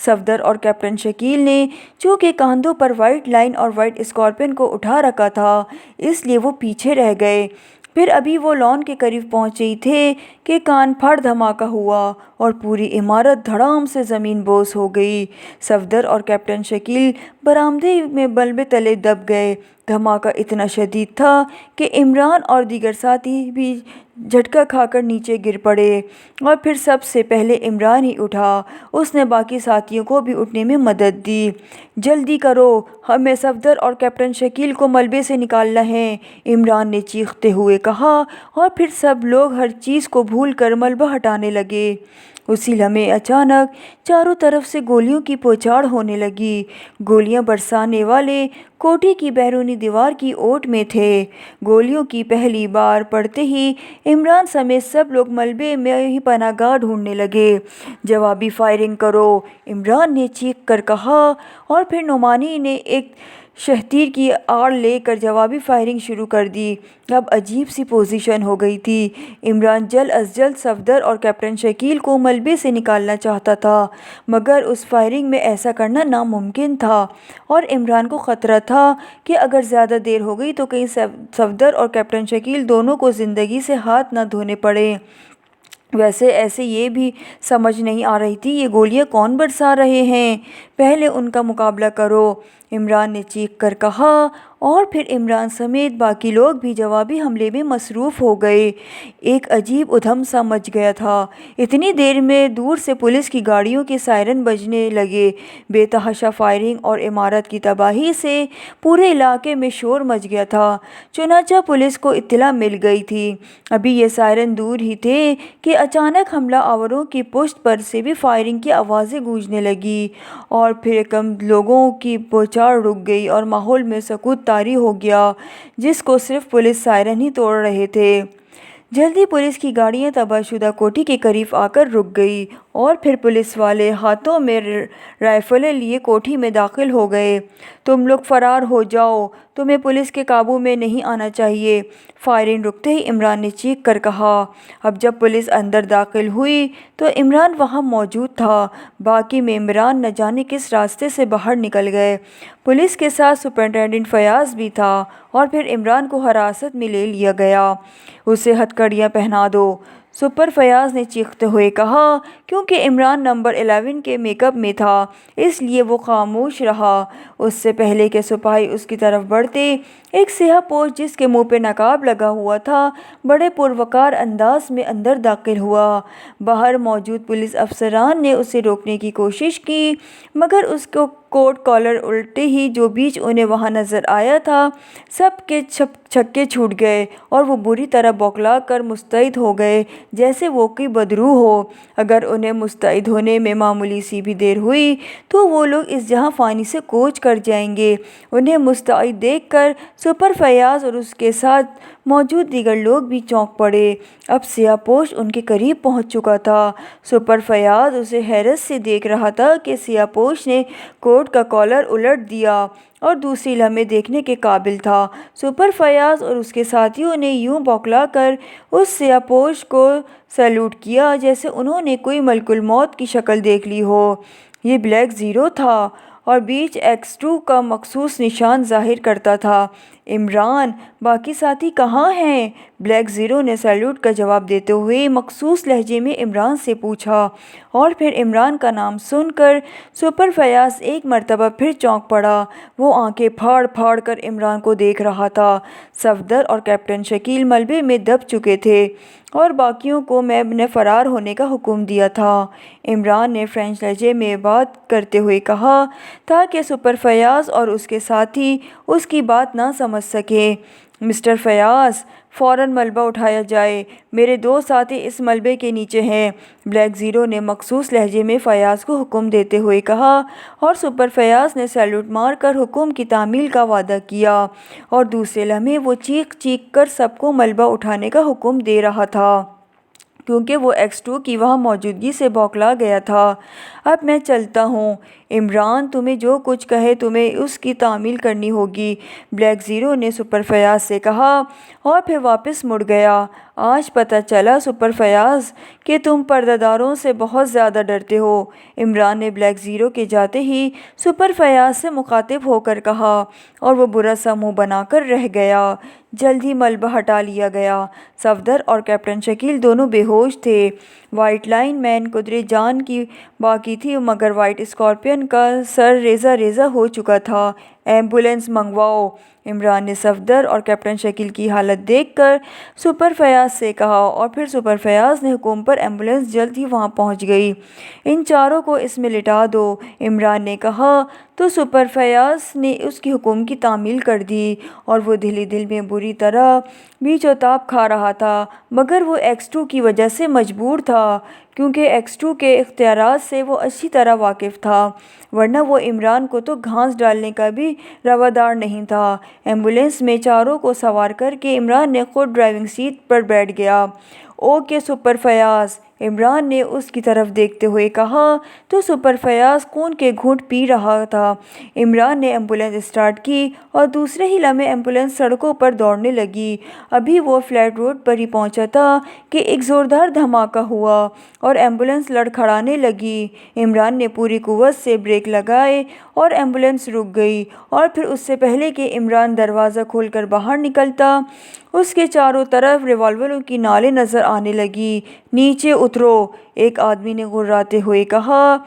صفدر اور کیپٹن شکیل نے چونکہ کاندھوں پر وائٹ لائن اور وائٹ اسکارپین کو اٹھا رکھا تھا، اس لیے وہ پیچھے رہ گئے۔ پھر ابھی وہ لان کے قریب پہنچے ہی تھے کہ کان پھاڑ دھماکہ ہوا اور پوری عمارت دھڑام سے زمین بوس ہو گئی۔ صفدر اور کیپٹن شکیل برآمدے میں ملبے تلے دب گئے۔ دھماکہ اتنا شدید تھا کہ عمران اور دیگر ساتھی بھی جھٹکا کھا کر نیچے گر پڑے اور پھر سب سے پہلے عمران ہی اٹھا۔ اس نے باقی ساتھیوں کو بھی اٹھنے میں مدد دی۔ جلدی کرو، ہمیں صفدر اور کیپٹن شکیل کو ملبے سے نکالنا ہے، عمران نے چیختے ہوئے کہا اور پھر سب لوگ ہر چیز کو بھول کر ملبہ ہٹانے لگے۔ اسی لمحے اچانک چاروں طرف سے گولیوں کی پوچھاڑ ہونے لگی۔ گولیاں برسانے والے کوٹھی کی بیرونی دیوار کی اوٹ میں تھے۔ گولیوں کی پہلی بار پڑتے ہی عمران سمیت سب لوگ ملبے میں ہی پناہ گاہ ڈھونڈنے لگے۔ جوابی فائرنگ کرو، عمران نے چیخ کر کہا اور پھر نعمانی نے ایک شہتیر کی آڑ لے کر جوابی فائرنگ شروع کر دی۔ اب عجیب سی پوزیشن ہو گئی تھی۔ عمران جلد از جلد صفدر اور کیپٹن شکیل کو ملبے سے نکالنا چاہتا تھا، مگر اس فائرنگ میں ایسا کرنا ناممکن تھا، اور عمران کو خطرہ تھا کہ اگر زیادہ دیر ہو گئی تو کہیں صفدر اور کیپٹن شکیل دونوں کو زندگی سے ہاتھ نہ دھونے پڑیں۔ ویسے ایسے یہ بھی سمجھ نہیں آ رہی تھی یہ گولیاں کون برسا رہے ہیں، پہلے ان کا مقابلہ کرو، عمران نے چیخ کر کہا، اور پھر عمران سمیت باقی لوگ بھی جوابی حملے میں مصروف ہو گئے۔ ایک عجیب ادھم سا مچ گیا تھا۔ اتنی دیر میں دور سے پولیس کی گاڑیوں کے سائرن بجنے لگے۔ بے تحاشا فائرنگ اور عمارت کی تباہی سے پورے علاقے میں شور مچ گیا تھا، چنانچہ پولیس کو اطلاع مل گئی تھی۔ ابھی یہ سائرن دور ہی تھے کہ اچانک حملہ آوروں کی پشت پر سے بھی فائرنگ کی آوازیں گونجنے لگیں، اور پھر یکدم لوگوں کی بوچھاڑ رک گئی اور ماحول میں سکوت طاری ہو گیا، جس کو صرف پولیس سائرن ہی توڑ رہے تھے۔ جلدی پولیس کی گاڑیاں تباہ شدہ کوٹھی کے قریب آ کر رک گئیں، اور پھر پولیس والے ہاتھوں میں رائفلیں لیے کوٹھی میں داخل ہو گئے۔ تم لوگ فرار ہو جاؤ، تمہیں پولیس کے قابو میں نہیں آنا چاہیے، فائرنگ رکتے ہی عمران نے چیخ کر کہا۔ اب جب پولیس اندر داخل ہوئی تو عمران وہاں موجود تھا، باقی ممبران نہ جانے کس راستے سے باہر نکل گئے۔ پولیس کے ساتھ سپرنٹینڈنٹ فیاض بھی تھا، اور پھر عمران کو حراست میں لے لیا گیا۔ اسے ہتھکڑیاں پہنا دو، سپر فیاض نے چیختے ہوئے کہا۔ کیونکہ عمران نمبر 11 کے میک اپ میں تھا، اس لیے وہ خاموش رہا۔ اس سے پہلے کہ سپاہی اس کی طرف بڑھتے، ایک سیاہ پوش جس کے منہ پہ نقاب لگا ہوا تھا بڑے پروقار انداز میں اندر داخل ہوا۔ باہر موجود پولیس افسران نے اسے روکنے کی کوشش کی، مگر اس کو کوٹ کالر الٹتے ہی جو بیچ انہیں وہاں نظر آیا تھا، سب کے چھکے چھوٹ گئے، اور وہ بری طرح بوکھلا کر مستعد ہو گئے، جیسے وہ کوئی بدروح ہو۔ اگر انہیں مستعد ہونے میں معمولی سی بھی دیر ہوئی تو وہ لوگ اس جہاں فانی سے کوچ کر جائیں گے۔ انہیں مستعد دیکھ کر سپر فیاض اور اس کے ساتھ موجود دیگر لوگ بھی چونک پڑے۔ اب سیاہ پوش ان کے قریب پہنچ چکا تھا۔ سپر فیاض اسے حیرت سے دیکھ رہا تھا کہ سیاہ پوش نے کوٹ کا کالر الٹ دیا اور دوسری لمحے دیکھنے کے قابل تھا۔ سپر فیاض اور اس کے ساتھیوں نے یوں بوکھلا کر اس سیاہ پوش کو سیلوٹ کیا جیسے انہوں نے کوئی ملک الموت کی شکل دیکھ لی ہو۔ یہ بلیک زیرو تھا، اور بیچ X2 کا مخصوص نشان ظاہر کرتا تھا۔ عمران، باقی ساتھی کہاں ہیں؟ بلیک زیرو نے سیلوٹ کا جواب دیتے ہوئے مخصوص لہجے میں عمران سے پوچھا، اور پھر عمران کا نام سن کر سپر فیاض ایک مرتبہ پھر چونک پڑا۔ وہ آنکھیں پھاڑ پھاڑ کر عمران کو دیکھ رہا تھا۔ صفدر اور کیپٹن شکیل ملبے میں دب چکے تھے، اور باقیوں کو میب نے فرار ہونے کا حکم دیا تھا۔ عمران نے فرینچ لہجے میں بات کرتے ہوئے کہا، تاکہ سپر فیاض اور اس کے ساتھی اس کی بات نہ سمجھ سکیں۔ مسٹر فیاض، فوراً ملبہ اٹھایا جائے، میرے 2 ساتھی اس ملبے کے نیچے ہیں، بلیک زیرو نے مخصوص لہجے میں فیاض کو حکم دیتے ہوئے کہا، اور سپر فیاض نے سیلوٹ مار کر حکم کی تعمیل کا وعدہ کیا، اور دوسرے لمحے وہ چیخ چیخ کر سب کو ملبہ اٹھانے کا حکم دے رہا تھا، کیونکہ وہ X2 کی وہاں موجودگی سے بوکھلا گیا تھا۔ اب میں چلتا ہوں، عمران تمہیں جو کچھ کہے تمہیں اس کی تعمیل کرنی ہوگی، بلیک زیرو نے سپر فیاض سے کہا، اور پھر واپس مڑ گیا۔ آج پتہ چلا سپر فیاض کہ تم پردہ داروں سے بہت زیادہ ڈرتے ہو، عمران نے بلیک زیرو کے جاتے ہی سپر فیاض سے مخاطب ہو کر کہا، اور وہ برا سا منہ بنا کر رہ گیا۔ جلد ہی ملبہ ہٹا لیا گیا۔ صفدر اور کیپٹن شکیل دونوں بے ہوش تھے۔ وائٹ لائن مین قدرے جان کی باقی تھی، مگر وائٹ اسکارپیئن کا سر ریزہ ریزہ ہو چکا تھا۔ ایمبولینس منگواؤ، عمران نے صفدر اور کیپٹن شکیل کی حالت دیکھ کر سپر فیاض سے کہا، اور پھر سپر فیاض نے حکم پر ایمبولینس جلد ہی وہاں پہنچ گئی۔ ان چاروں کو اس میں لٹا دو، عمران نے کہا، تو سپر فیاض نے اس کی حکم کی تعمیل کر دی، اور وہ دل ہی دل میں بری طرح بیچ و تاب کھا رہا تھا، مگر وہ X2 کی وجہ سے مجبور تھا، کیونکہ X2 کے اختیارات سے وہ اچھی طرح واقف تھا، ورنہ وہ عمران کو تو گھاس ڈالنے کا بھی روادار نہیں تھا۔ ایمبولینس میں چاروں کو سوار کر کے عمران نے خود ڈرائیونگ سیٹ پر بیٹھ گیا۔ اوکے سپر فیاض، عمران نے اس کی طرف دیکھتے ہوئے کہا۔ تو سپر فیاض خون کے گھونٹ پی رہا تھا۔ عمران نے ایمبولینس اسٹارٹ کی اور دوسرے ہی لمحے ایمبولینس سڑکوں پر دوڑنے لگی۔ ابھی وہ فلیٹ روڈ پر ہی پہنچا تھا کہ ایک زوردار دھماکہ ہوا اور ایمبولینس لڑکھڑانے لگی۔ عمران نے پوری قوت سے بریک لگائے اور ایمبولینس رک گئی، اور پھر اس سے پہلے کہ عمران دروازہ کھول کر باہر نکلتا، اس کے چاروں طرف ریوالوروں کی نالیں نظر آنے لگیں۔ نیچے اترو، ایک آدمی نے غراتے ہوئے کہا۔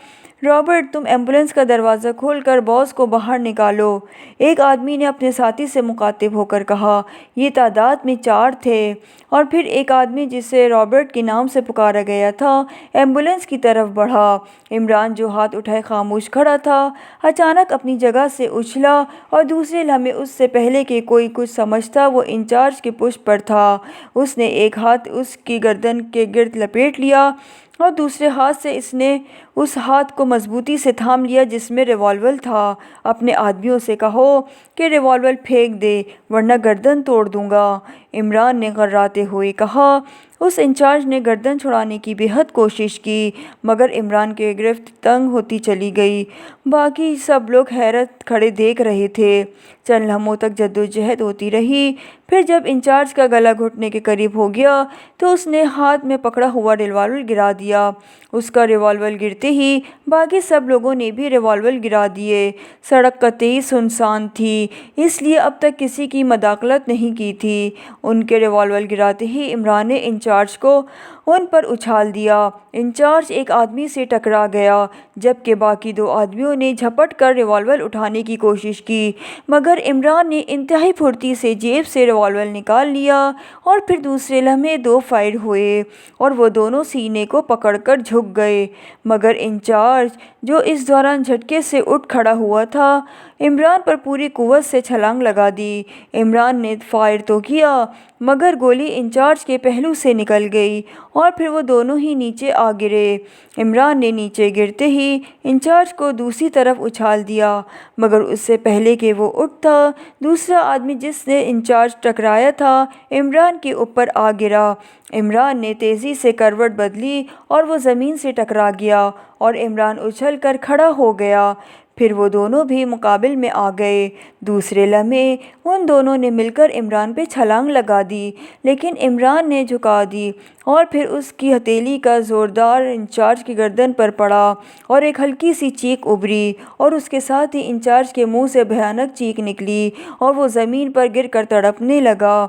رابرٹ، تم ایمبولینس کا دروازہ کھول کر باس کو باہر نکالو، ایک آدمی نے اپنے ساتھی سے مخاطب ہو کر کہا۔ یہ تعداد میں 4 تھے، اور پھر ایک آدمی جسے رابرٹ کے نام سے پکارا گیا تھا ایمبولینس کی طرف بڑھا۔ عمران جو ہاتھ اٹھائے خاموش کھڑا تھا، اچانک اپنی جگہ سے اچھلا، اور دوسرے لمحے اس سے پہلے کہ کوئی کچھ سمجھتا وہ انچارج کی پشت پر تھا۔ اس نے ایک ہاتھ اس کی گردن کے گرد لپیٹ لیا اور دوسرے ہاتھ سے اس نے اس ہاتھ کو مضبوطی سے تھام لیا جس میں ریوالور تھا۔ اپنے آدمیوں سے کہو کہ ریوالور پھینک دیں ورنہ گردن توڑ دوں گا، عمران نے غراتے ہوئے کہا۔ اس انچارج نے گردن چھڑانے کی بے حد کوشش کی، مگر عمران کی گرفت تنگ ہوتی چلی گئی۔ باقی سب لوگ حیرت کھڑے دیکھ رہے تھے۔ چند لمحوں تک جدوجہد ہوتی رہی، پھر جب انچارج کا گلا گھٹنے کے قریب ہو گیا تو اس نے ہاتھ میں پکڑا ہوا ریوالور گرا دیا۔ اس کا ریوالور گرتے ہی باقی سب لوگوں نے بھی ریوالور گرا دیے۔ سڑک قطعی سنسان تھی، اس لیے اب تک کسی کی مداخلت نہیں کی تھی۔ ان کے ریوالور گراتے ہی عمران نے انچارج کو ان پر اچھال دیا۔ انچارج ایک آدمی سے ٹکرا گیا، جبکہ باقی 2 آدمیوں نے جھپٹ کر ریوالور اٹھانے کی کوشش کی، مگر عمران نے انتہائی پھرتی سے جیب سے ریوالور نکال لیا، اور پھر دوسرے لمحے 2 فائر ہوئے اور وہ دونوں سینے کو پکڑ کر جھک گئے۔ مگر انچارج، جو اس دوران جھٹکے سے اٹھ کھڑا ہوا تھا، عمران پر پوری قوت سے چھلانگ لگا دی۔ عمران نے فائر تو کیا، مگر گولی انچارج کے پہلو سے نکل گئی، اور پھر وہ دونوں ہی نیچے آ گرے۔ عمران نے نیچے گرتے ہی انچارج کو دوسری طرف اچھال دیا، مگر اس سے پہلے کہ وہ اٹھتا، دوسرا آدمی جس نے انچارج ٹکرایا تھا عمران کے اوپر آ گرا۔ عمران نے تیزی سے کروٹ بدلی اور وہ زمین سے ٹکرا گیا، اور عمران اچھل کر کھڑا ہو گیا۔ پھر وہ دونوں بھی مقابل میں آ گئے۔ دوسرے لمحے ان دونوں نے مل کر عمران پہ چھلانگ لگا دی، لیکن عمران نے جھکا دی، اور پھر اس کی ہتھیلی کا زوردار انچارج کی گردن پر پڑا، اور ایک ہلکی سی چیخ ابھری، اور اس کے ساتھ ہی انچارج کے منہ سے بھیانک چیخ نکلی، اور وہ زمین پر گر کر تڑپنے لگا۔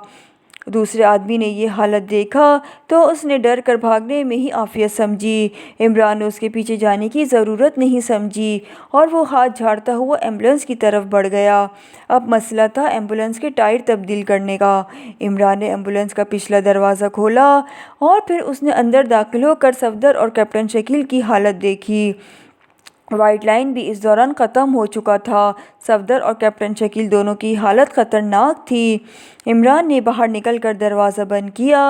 دوسرے آدمی نے یہ حالت دیکھا تو اس نے ڈر کر بھاگنے میں ہی عافیت سمجھی۔ عمران نے اس کے پیچھے جانے کی ضرورت نہیں سمجھی، اور وہ ہاتھ جھاڑتا ہوا ایمبولینس کی طرف بڑھ گیا۔ اب مسئلہ تھا ایمبولینس کے ٹائر تبدیل کرنے کا۔ عمران نے ایمبولینس کا پچھلا دروازہ کھولا، اور پھر اس نے اندر داخل ہو کر صفدر اور کیپٹن شکیل کی حالت دیکھی۔ وائٹ لائن بھی اس دوران ختم ہو چکا تھا۔ صفدر اور کیپٹن شکیل دونوں کی حالت خطرناک تھی۔ عمران نے باہر نکل کر دروازہ بند کیا،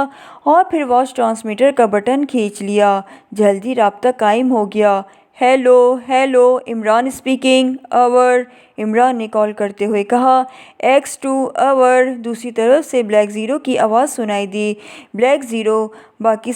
اور پھر واچ ٹرانسمیٹر کا بٹن کھینچ لیا۔ جلدی رابطہ قائم ہو گیا۔ Hello hello, Imran speaking, over, Imran نے کال کرتے ہوئے کہا۔ X2 اوور، دوسری طرف سے بلیک زیرو کی آواز سنائی دی۔ بلیک زیرو، باقی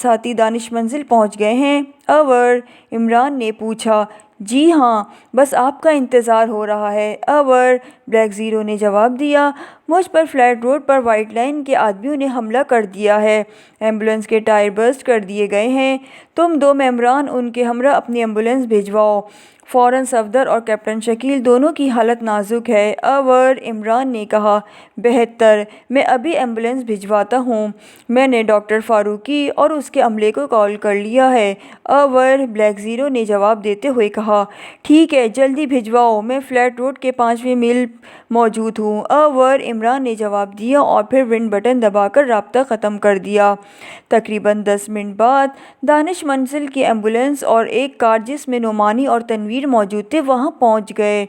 ساتھی دانش منزل پہنچ گئے ہیں؟ اوور، عمران نے پوچھا۔ جی ہاں، بس آپ کا انتظار ہو رہا ہے، اوور، بلیک زیرو نے جواب دیا۔ مجھ پر فلیٹ روڈ پر وائٹ لائن کے آدمیوں نے حملہ کر دیا ہے، ایمبولینس کے ٹائر برسٹ کر دیے گئے ہیں، تم 2 ممبران ان کے ہمراہ اپنی ایمبولینس بھجواؤ فوراً۔ صفدر اور کیپٹن شکیل دونوں کی حالت نازک ہے، اوور، عمران نے کہا۔ بہتر، میں ابھی ایمبولینس بھجواتا ہوں، میں نے ڈاکٹر فاروقی اور اس کے عملے کو کال کر لیا ہے، اوور، بلیک زیرو نے جواب دیتے ہوئے کہا۔ ٹھیک ہے، جلدی بھجواؤ، میں فلیٹ روڈ کے 5ویں میل موجود ہوں، اوور، عمران نے جواب دیا، اور پھر ونڈ بٹن دبا کر رابطہ ختم کر دیا۔ تقریباً 10 منٹ بعد دانش منزل کی ایمبولینس اور ایک کار جس میں نعمانی اور تنویر موجود تھے وہاں پہنچ گئے۔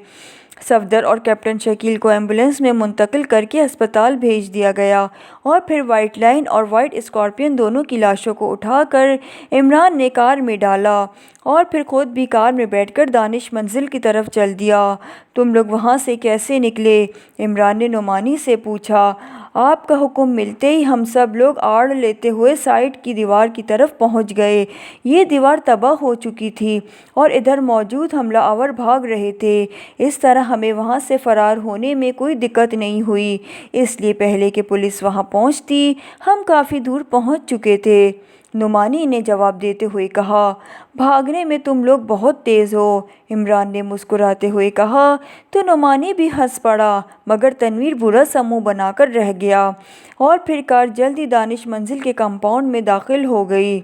صفدر اور کیپٹن شکیل کو ایمبولینس میں منتقل کر کے ہسپتال بھیج دیا گیا، اور پھر وائٹ لائن اور وائٹ اسکارپین دونوں کی لاشوں کو اٹھا کر عمران نے کار میں ڈالا، اور پھر خود بھی کار میں بیٹھ کر دانش منزل کی طرف چل دیا۔ تم لوگ وہاں سے کیسے نکلے؟ عمران نے نعمانی سے پوچھا۔ آپ کا حکم ملتے ہی ہم سب لوگ آڑ لیتے ہوئے سائڈ کی دیوار کی طرف پہنچ گئے۔ یہ دیوار تباہ ہو چکی تھی اور ادھر موجود حملہ آور بھاگ رہے تھے۔ اس طرح ہمیں وہاں سے فرار ہونے میں کوئی دقت نہیں ہوئی، اس لیے پہلے کہ پولیس وہاں پہنچتی ہم کافی دور پہنچ چکے تھے۔ نعمانی نے جواب دیتے ہوئے کہا، بھاگنے میں تم لوگ بہت تیز ہو۔ عمران نے مسکراتے ہوئے کہا تو نعمانی بھی ہنس پڑا، مگر تنویر برا سا منہ بنا کر رہ گیا، اور پھر کار جلدی دانش منزل کے کمپاؤنڈ میں داخل ہو گئی۔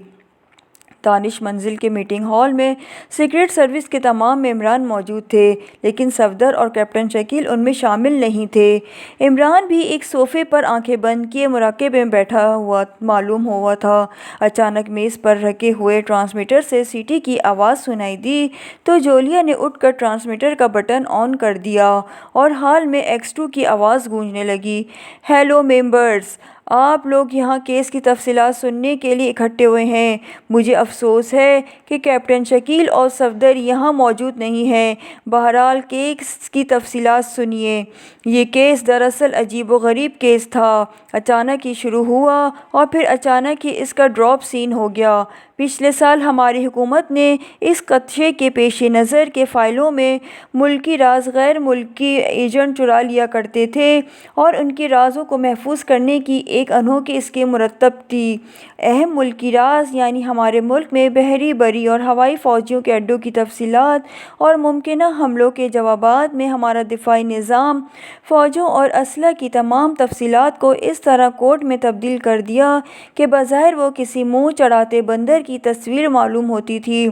دانش منزل کے میٹنگ ہال میں سیکرٹ سروس کے تمام ممبران موجود تھے، لیکن صفدر اور کیپٹن شکیل ان میں شامل نہیں تھے۔ عمران بھی ایک صوفے پر آنکھیں بند کیے مراقبے میں بیٹھا ہوا معلوم ہوا تھا۔ اچانک میز پر رکھے ہوئے ٹرانسمیٹر سے سیٹی کی آواز سنائی دی تو جولیا نے اٹھ کر ٹرانسمیٹر کا بٹن آن کر دیا اور ہال میں X2 کی آواز گونجنے لگی، ہیلو ممبرز، آپ لوگ یہاں کیس کی تفصیلات سننے کے لیے اکٹھے ہوئے ہیں۔ مجھے افسوس ہے کہ کیپٹن شکیل اور صفدر یہاں موجود نہیں ہیں۔ بہرحال کیس کی تفصیلات سنیے۔ یہ کیس دراصل عجیب و غریب کیس تھا۔ اچانک ہی شروع ہوا اور پھر اچانک ہی اس کا ڈراپ سین ہو گیا۔ پچھلے سال ہماری حکومت نے اس خدشے کے پیش نظر کہ فائلوں میں ملکی راز غیر ملکی ایجنٹ چرا لیا کرتے تھے اور ان کے رازوں کو محفوظ کرنے کی ایک انوکھی اسکیم مرتب کی، اہم ملکی راز یعنی ہمارے ملک میں بحری، بری اور ہوائی فوجیوں کے اڈوں کی تفصیلات اور ممکنہ حملوں کے جوابات میں ہمارا دفاعی نظام، فوجوں اور اسلحہ کی تمام تفصیلات کو اس طرح کوڈ میں تبدیل کر دیا کہ بظاہر وہ کسی منہ چڑھاتے بندر کی تصویر معلوم ہوتی تھی۔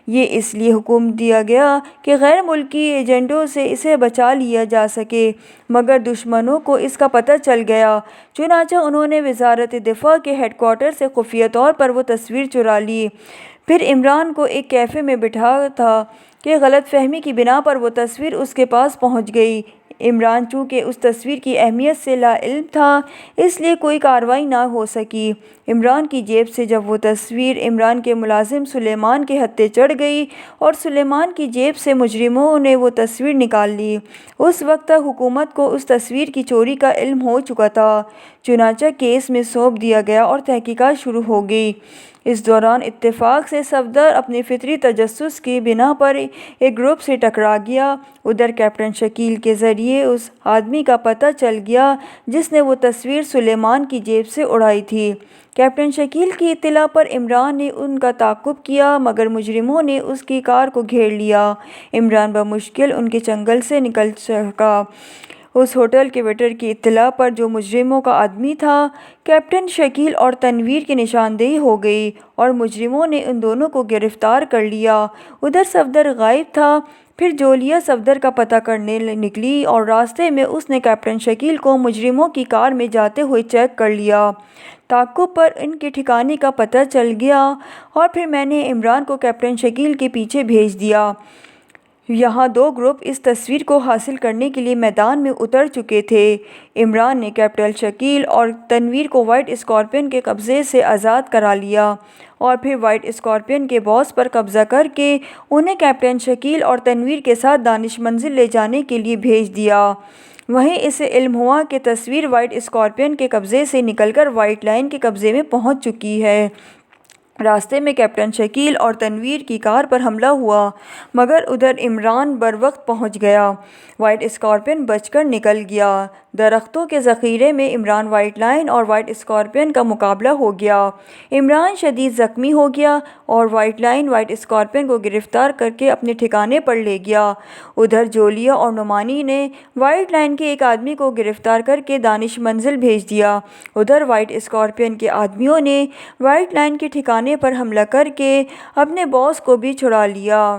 یہ اس لیے حکم دیا گیا کہ غیر ملکی ایجنٹوں سے اسے بچا لیا جا سکے، مگر دشمنوں کو اس کا پتہ چل گیا، چنانچہ انہوں نے وزارت دفاع کے ہیڈ کوارٹر سے خفیہ طور پر وہ تصویر چرا لی۔ پھر عمران کو ایک کیفے میں بٹھا تھا کہ غلط فہمی کی بنا پر وہ تصویر اس کے پاس پہنچ گئی۔ عمران چونکہ اس تصویر کی اہمیت سے لا علم تھا، اس لیے کوئی کارروائی نہ ہو سکی۔ عمران کی جیب سے جب وہ تصویر عمران کے ملازم سلیمان کے ہتھے چڑھ گئی اور سلیمان کی جیب سے مجرموں نے وہ تصویر نکال لی، اس وقت تک حکومت کو اس تصویر کی چوری کا علم ہو چکا تھا۔ چنانچہ کیس میں سونپ دیا گیا اور تحقیقات شروع ہو گئی۔ اس دوران اتفاق سے صفدر اپنے فطری تجسس کی بنا پر ایک گروپ سے ٹکرا گیا۔ ادھر کیپٹن شکیل کے ذریعے اس آدمی کا پتہ چل گیا جس نے وہ تصویر سلیمان کی جیب سے اڑائی تھی۔ کیپٹن شکیل کی اطلاع پر عمران نے ان کا تعاقب کیا، مگر مجرموں نے اس کی کار کو گھیر لیا۔ عمران بمشکل ان کے چنگل سے نکل سکا۔ اس ہوٹل کے ویٹر کی اطلاع پر جو مجرموں کا آدمی تھا، کیپٹن شکیل اور تنویر کی نشاندہی ہو گئی اور مجرموں نے ان دونوں کو گرفتار کر لیا۔ ادھر صفدر غائب تھا۔ پھر جولیا صفدر کا پتہ کرنے نکلی اور راستے میں اس نے کیپٹن شکیل کو مجرموں کی کار میں جاتے ہوئے چیک کر لیا۔ تعاقب پر ان کے ٹھکانے کا پتہ چل گیا اور پھر میں نے عمران کو کیپٹن شکیل کے پیچھے بھیج دیا۔ یہاں دو گروپ اس تصویر کو حاصل کرنے کے لیے میدان میں اتر چکے تھے۔ عمران نے کیپٹن شکیل اور تنویر کو وائٹ اسکارپین کے قبضے سے آزاد کرا لیا اور پھر وائٹ اسکارپین کے باس پر قبضہ کر کے انہیں کیپٹن شکیل اور تنویر کے ساتھ دانش منزل لے جانے کے لیے بھیج دیا۔ وہیں اسے علم ہوا کہ تصویر وائٹ اسکارپین کے قبضے سے نکل کر وائٹ لائن کے قبضے میں پہنچ چکی ہے۔ راستے میں کیپٹن شکیل اور تنویر کی کار پر حملہ ہوا، مگر ادھر عمران بروقت پہنچ گیا۔ وائٹ اسکارپین بچ کر نکل گیا۔ درختوں کے ذخیرے میں عمران وائٹ لائن اور وائٹ اسکارپین کا مقابلہ ہو گیا۔ عمران شدید زخمی ہو گیا اور وائٹ لائن وائٹ اسکارپین کو گرفتار کر کے اپنے ٹھکانے پر لے گیا۔ ادھر جولیا اور نعمانی نے وائٹ لائن کے ایک آدمی کو گرفتار کر کے دانش منزل بھیج دیا۔ ادھر وائٹ اسکارپین کے آدمیوں نے وائٹ لائن کے ٹھکانے پر حملہ کر کے اپنے باس کو بھی چھڑا لیا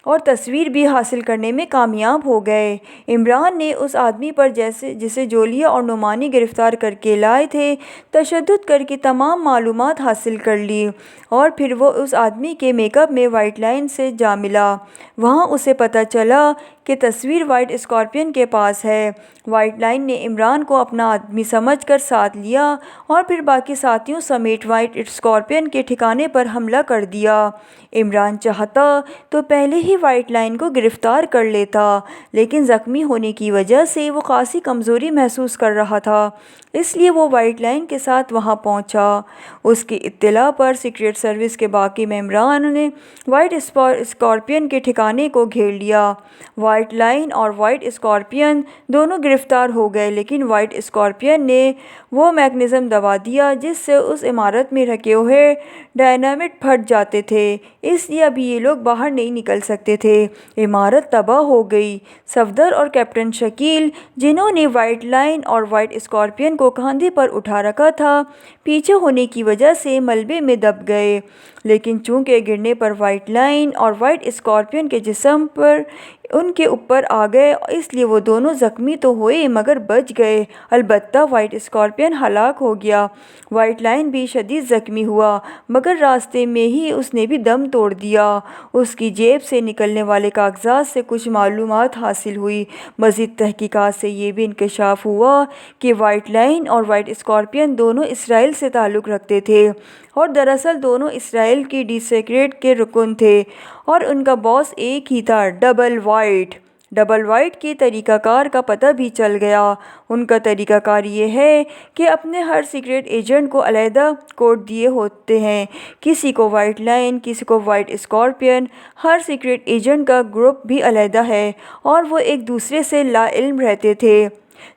اور تصویر بھی حاصل کرنے میں کامیاب ہو گئے۔ عمران نے اس آدمی پر جسے جولیا اور نعمانی گرفتار کر کے لائے تھے تشدد کر کے تمام معلومات حاصل کر لی اور پھر وہ اس آدمی کے میک اپ میں وائٹ لائن سے جا ملا۔ وہاں اسے پتہ چلا کہ تصویر وائٹ اسکارپین کے پاس ہے۔ وائٹ لائن نے عمران کو اپنا آدمی سمجھ کر ساتھ لیا اور پھر باقی ساتھیوں سمیت وائٹ اسکارپین کے ٹھکانے پر حملہ کر دیا۔ عمران چاہتا تو پہلے ہی وائٹ لائن کو گرفتار کر لیتا، لیکن زخمی ہونے کی وجہ سے وہ خاصی کمزوری محسوس کر رہا تھا، اس لیے وہ وائٹ لائن کے ساتھ وہاں پہنچا۔ اس کی اطلاع پر سیکریٹ سروس کے باقی ممبران نے وائٹ اسکارپین کے ٹھکانے کو گھیر لیا۔ وائٹ لائن اور وائٹ اسکارپین دونوں گرفتار ہو گئے، لیکن وائٹ اسکارپین نے وہ میکانزم دبا دیا جس سے اس عمارت میں رکھے ہوئے ڈائنامٹ پھٹ جاتے تھے، اس لیے اب یہ لوگ باہر نہیں نکل سکتے تھے۔ عمارت تباہ ہو گئی۔ صفدر اور کیپٹن شکیل، جنہوں نے وائٹ لائن اور وائٹ اسکارپین کو کاندھے پر اٹھا رکھا تھا، پیچھے ہونے کی وجہ سے ملبے میں دب گئے، لیکن چونکہ گرنے پر وائٹ لائن اور وائٹ اسکارپین کے جسم پر ان کے اوپر آ گئے، اس لیے وہ دونوں زخمی تو ہوئے مگر بچ گئے۔ البتہ وائٹ اسکارپین ہلاک ہو گیا۔ وائٹ لائن بھی شدید زخمی ہوا، مگر راستے میں ہی اس نے بھی دم توڑ دیا۔ اس کی جیب سے نکلنے والے کاغذات سے کچھ معلومات حاصل ہوئی۔ مزید تحقیقات سے یہ بھی انکشاف ہوا کہ وائٹ لائن اور وائٹ اسکارپین دونوں اسرائیل سے تعلق رکھتے تھے، اور دراصل دونوں اسرائیل کی ڈی سیکریٹ کے رکن تھے، اور ان کا باس ایک ہی تھا، ڈبل وائٹ۔ ڈبل وائٹ کے طریقہ کار کا پتہ بھی چل گیا۔ ان کا طریقہ کار یہ ہے کہ اپنے ہر سیکریٹ ایجنٹ کو علیحدہ کوڈ دیے ہوتے ہیں، کسی کو وائٹ لائن، کسی کو وائٹ اسکارپین۔ ہر سیکریٹ ایجنٹ کا گروپ بھی علیحدہ ہے، اور وہ ایک دوسرے سے لا علم رہتے تھے۔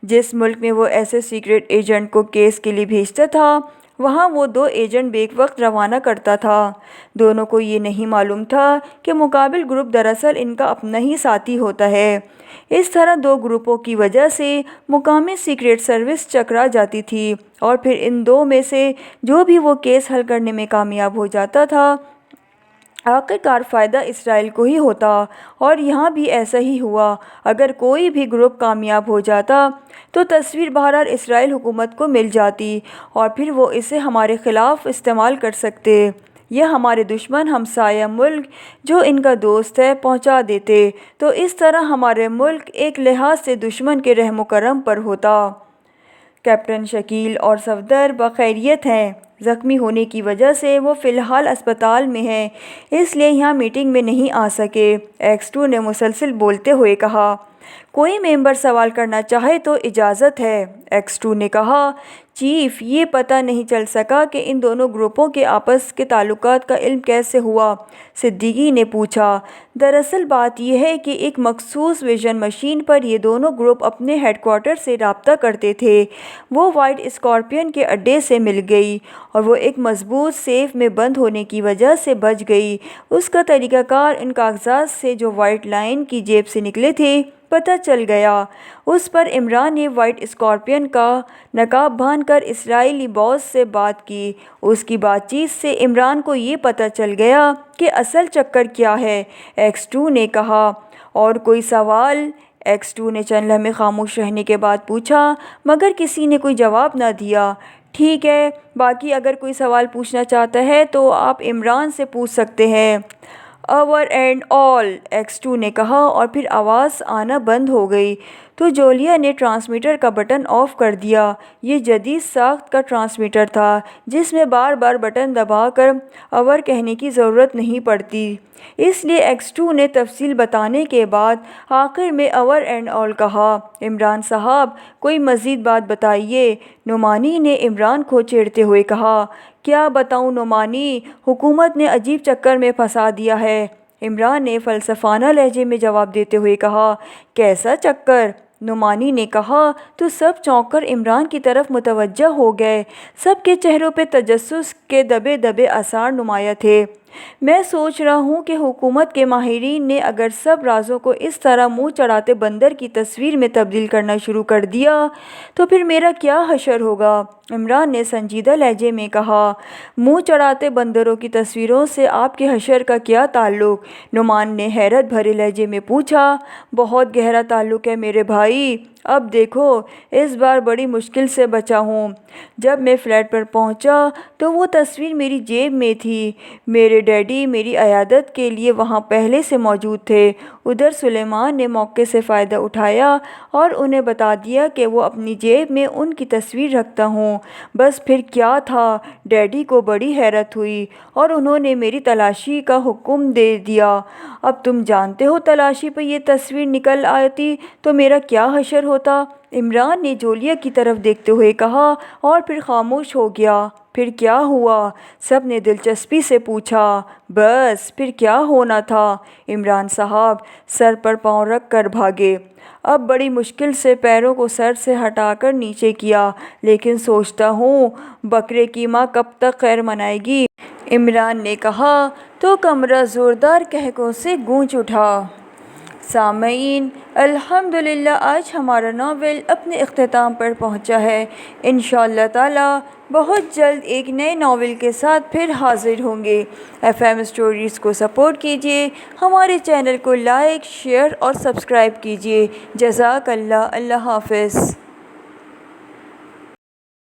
جس ملک میں وہ ایسے سیکریٹ ایجنٹ کو کیس کے لیے بھیجتا تھا، وہاں وہ 2 ایجنٹ بیک وقت روانہ کرتا تھا۔ دونوں کو یہ نہیں معلوم تھا کہ مقابل گروپ دراصل ان کا اپنا ہی ساتھی ہوتا ہے۔ اس طرح 2 گروپوں کی وجہ سے مقامی سیکریٹ سروس ٹکرا جاتی تھی، اور پھر ان 2 میں سے جو بھی وہ کیس حل کرنے میں کامیاب ہو جاتا تھا، آخرکار فائدہ اسرائیل کو ہی ہوتا۔ اور یہاں بھی ایسا ہی ہوا۔ اگر کوئی بھی گروپ کامیاب ہو جاتا تو تصویر بہرحال اسرائیل حکومت کو مل جاتی، اور پھر وہ اسے ہمارے خلاف استعمال کر سکتے، یا ہمارے دشمن ہمسایہ ملک جو ان کا دوست ہے پہنچا دیتے، تو اس طرح ہمارا ملک ایک لحاظ سے دشمن کے رحم و کرم پر ہوتا۔ کیپٹن شکیل اور صفدر بخیریت ہیں۔ زخمی ہونے کی وجہ سے وہ فی الحال اسپتال میں ہیں، اس لیے یہاں میٹنگ میں نہیں آ سکے، ایکس2 نے مسلسل بولتے ہوئے کہا۔ کوئی ممبر سوال کرنا چاہے تو اجازت ہے، ایکس2 نے کہا۔ چیف، یہ پتہ نہیں چل سکا کہ ان دونوں گروپوں کے آپس کے تعلقات کا علم کیسے ہوا، صدیقی نے پوچھا۔ دراصل بات یہ ہے کہ ایک مخصوص ویژن مشین پر یہ دونوں گروپ اپنے ہیڈ کوارٹر سے رابطہ کرتے تھے۔ وہ وائٹ اسکارپین کے اڈے سے مل گئی، اور وہ ایک مضبوط سیف میں بند ہونے کی وجہ سے بچ گئی۔ اس کا طریقہ کار ان کاغذات سے جو وائٹ لائن کی جیب سے نکلے تھے پتہ چل گیا۔ اس پر عمران نے وائٹ اسکارپین کا نقاب باندھ کر اسرائیلی باس سے بات کی۔ اس کی بات چیت سے عمران کو یہ پتہ چل گیا کہ اصل چکر کیا ہے، ایکس2 نے کہا۔ اور کوئی سوال؟ ایکس2 نے چند لمحے خاموش رہنے کے بعد پوچھا، مگر کسی نے کوئی جواب نہ دیا۔ ٹھیک ہے، باقی اگر کوئی سوال پوچھنا چاہتا ہے تو آپ عمران سے پوچھ سکتے ہیں۔ اوور اینڈ آل، ایکس2 نے کہا، اور پھر آواز آنا بند ہو گئی۔ تو جولیا نے ٹرانسمیٹر کا بٹن آف کر دیا۔ یہ جدید ساخت کا ٹرانسمیٹر تھا، جس میں بار بار بٹن دبا کر اوور کہنے کی ضرورت نہیں پڑتی، اس لیے ایکس2 نے تفصیل بتانے کے بعد آخر میں اوور اینڈ آل کہا۔ عمران صاحب، کوئی مزید بات بتائیے، نعمانی نے عمران کو چھیڑتے ہوئے کہا۔ کیا بتاؤں نعمانی، حکومت نے عجیب چکر میں پھنسا دیا ہے، عمران نے فلسفانہ لہجے میں جواب دیتے ہوئے کہا۔ کیسا چکر؟ نعمانی نے کہا۔ تو سب چونک کر عمران کی طرف متوجہ ہو گئے۔ سب کے چہروں پہ تجسس کے دبے دبے آثار نمایاں تھے۔ میں سوچ رہا ہوں کہ حکومت کے ماہرین نے اگر سب رازوں کو اس طرح منہ چڑھاتے بندر کی تصویر میں تبدیل کرنا شروع کر دیا تو پھر میرا کیا حشر ہوگا، عمران نے سنجیدہ لہجے میں کہا۔ منہ چڑھاتے بندروں کی تصویروں سے آپ کے حشر کا کیا تعلق؟ نعمان نے حیرت بھرے لہجے میں پوچھا۔ بہت گہرا تعلق ہے میرے بھائی۔ اب دیکھو، اس بار بڑی مشکل سے بچا ہوں۔ جب میں فلیٹ پر پہنچا تو وہ تصویر میری جیب میں تھی۔ میرے ڈیڈی میری عیادت کے لیے وہاں پہلے سے موجود تھے۔ ادھر سلیمان نے موقع سے فائدہ اٹھایا اور انہیں بتا دیا کہ وہ اپنی جیب میں ان کی تصویر رکھتا ہوں۔ ہوں۔ بس پھر کیا تھا؟ ڈیڈی کو بڑی حیرت ہوئی اور انہوں نے میری تلاشی کا حکم دے دیا۔ اب تم جانتے ہو تلاشی پہ یہ تصویر نکل آتی تو میرا کیا حشر ہوتا؟ عمران نے جولیا کی طرف دیکھتے ہوئے کہا اور پھر خاموش ہو گیا۔ پھر کیا ہوا؟ سب نے دلچسپی سے پوچھا۔ بس پھر کیا ہونا تھا؟ عمران صاحب سر پر پاؤں رکھ کر بھاگے۔ اب بڑی مشکل سے پیروں کو سر سے ہٹا کر نیچے کیا، لیکن سوچتا ہوں بکرے کی ماں کب تک خیر منائے گی؟ عمران نے کہا تو کمرہ زوردار قہقہوں سے گونج اٹھا۔ سامعین، الحمدللہ آج ہمارا ناول اپنے اختتام پر پہنچا ہے۔ انشاءاللہ تعالی بہت جلد ایک نئے ناول کے ساتھ پھر حاضر ہوں گے۔ FM اسٹوریز کو سپورٹ کیجیے، ہمارے چینل کو لائک، شیئر اور سبسکرائب کیجیے۔ جزاک اللہ۔ اللہ حافظ۔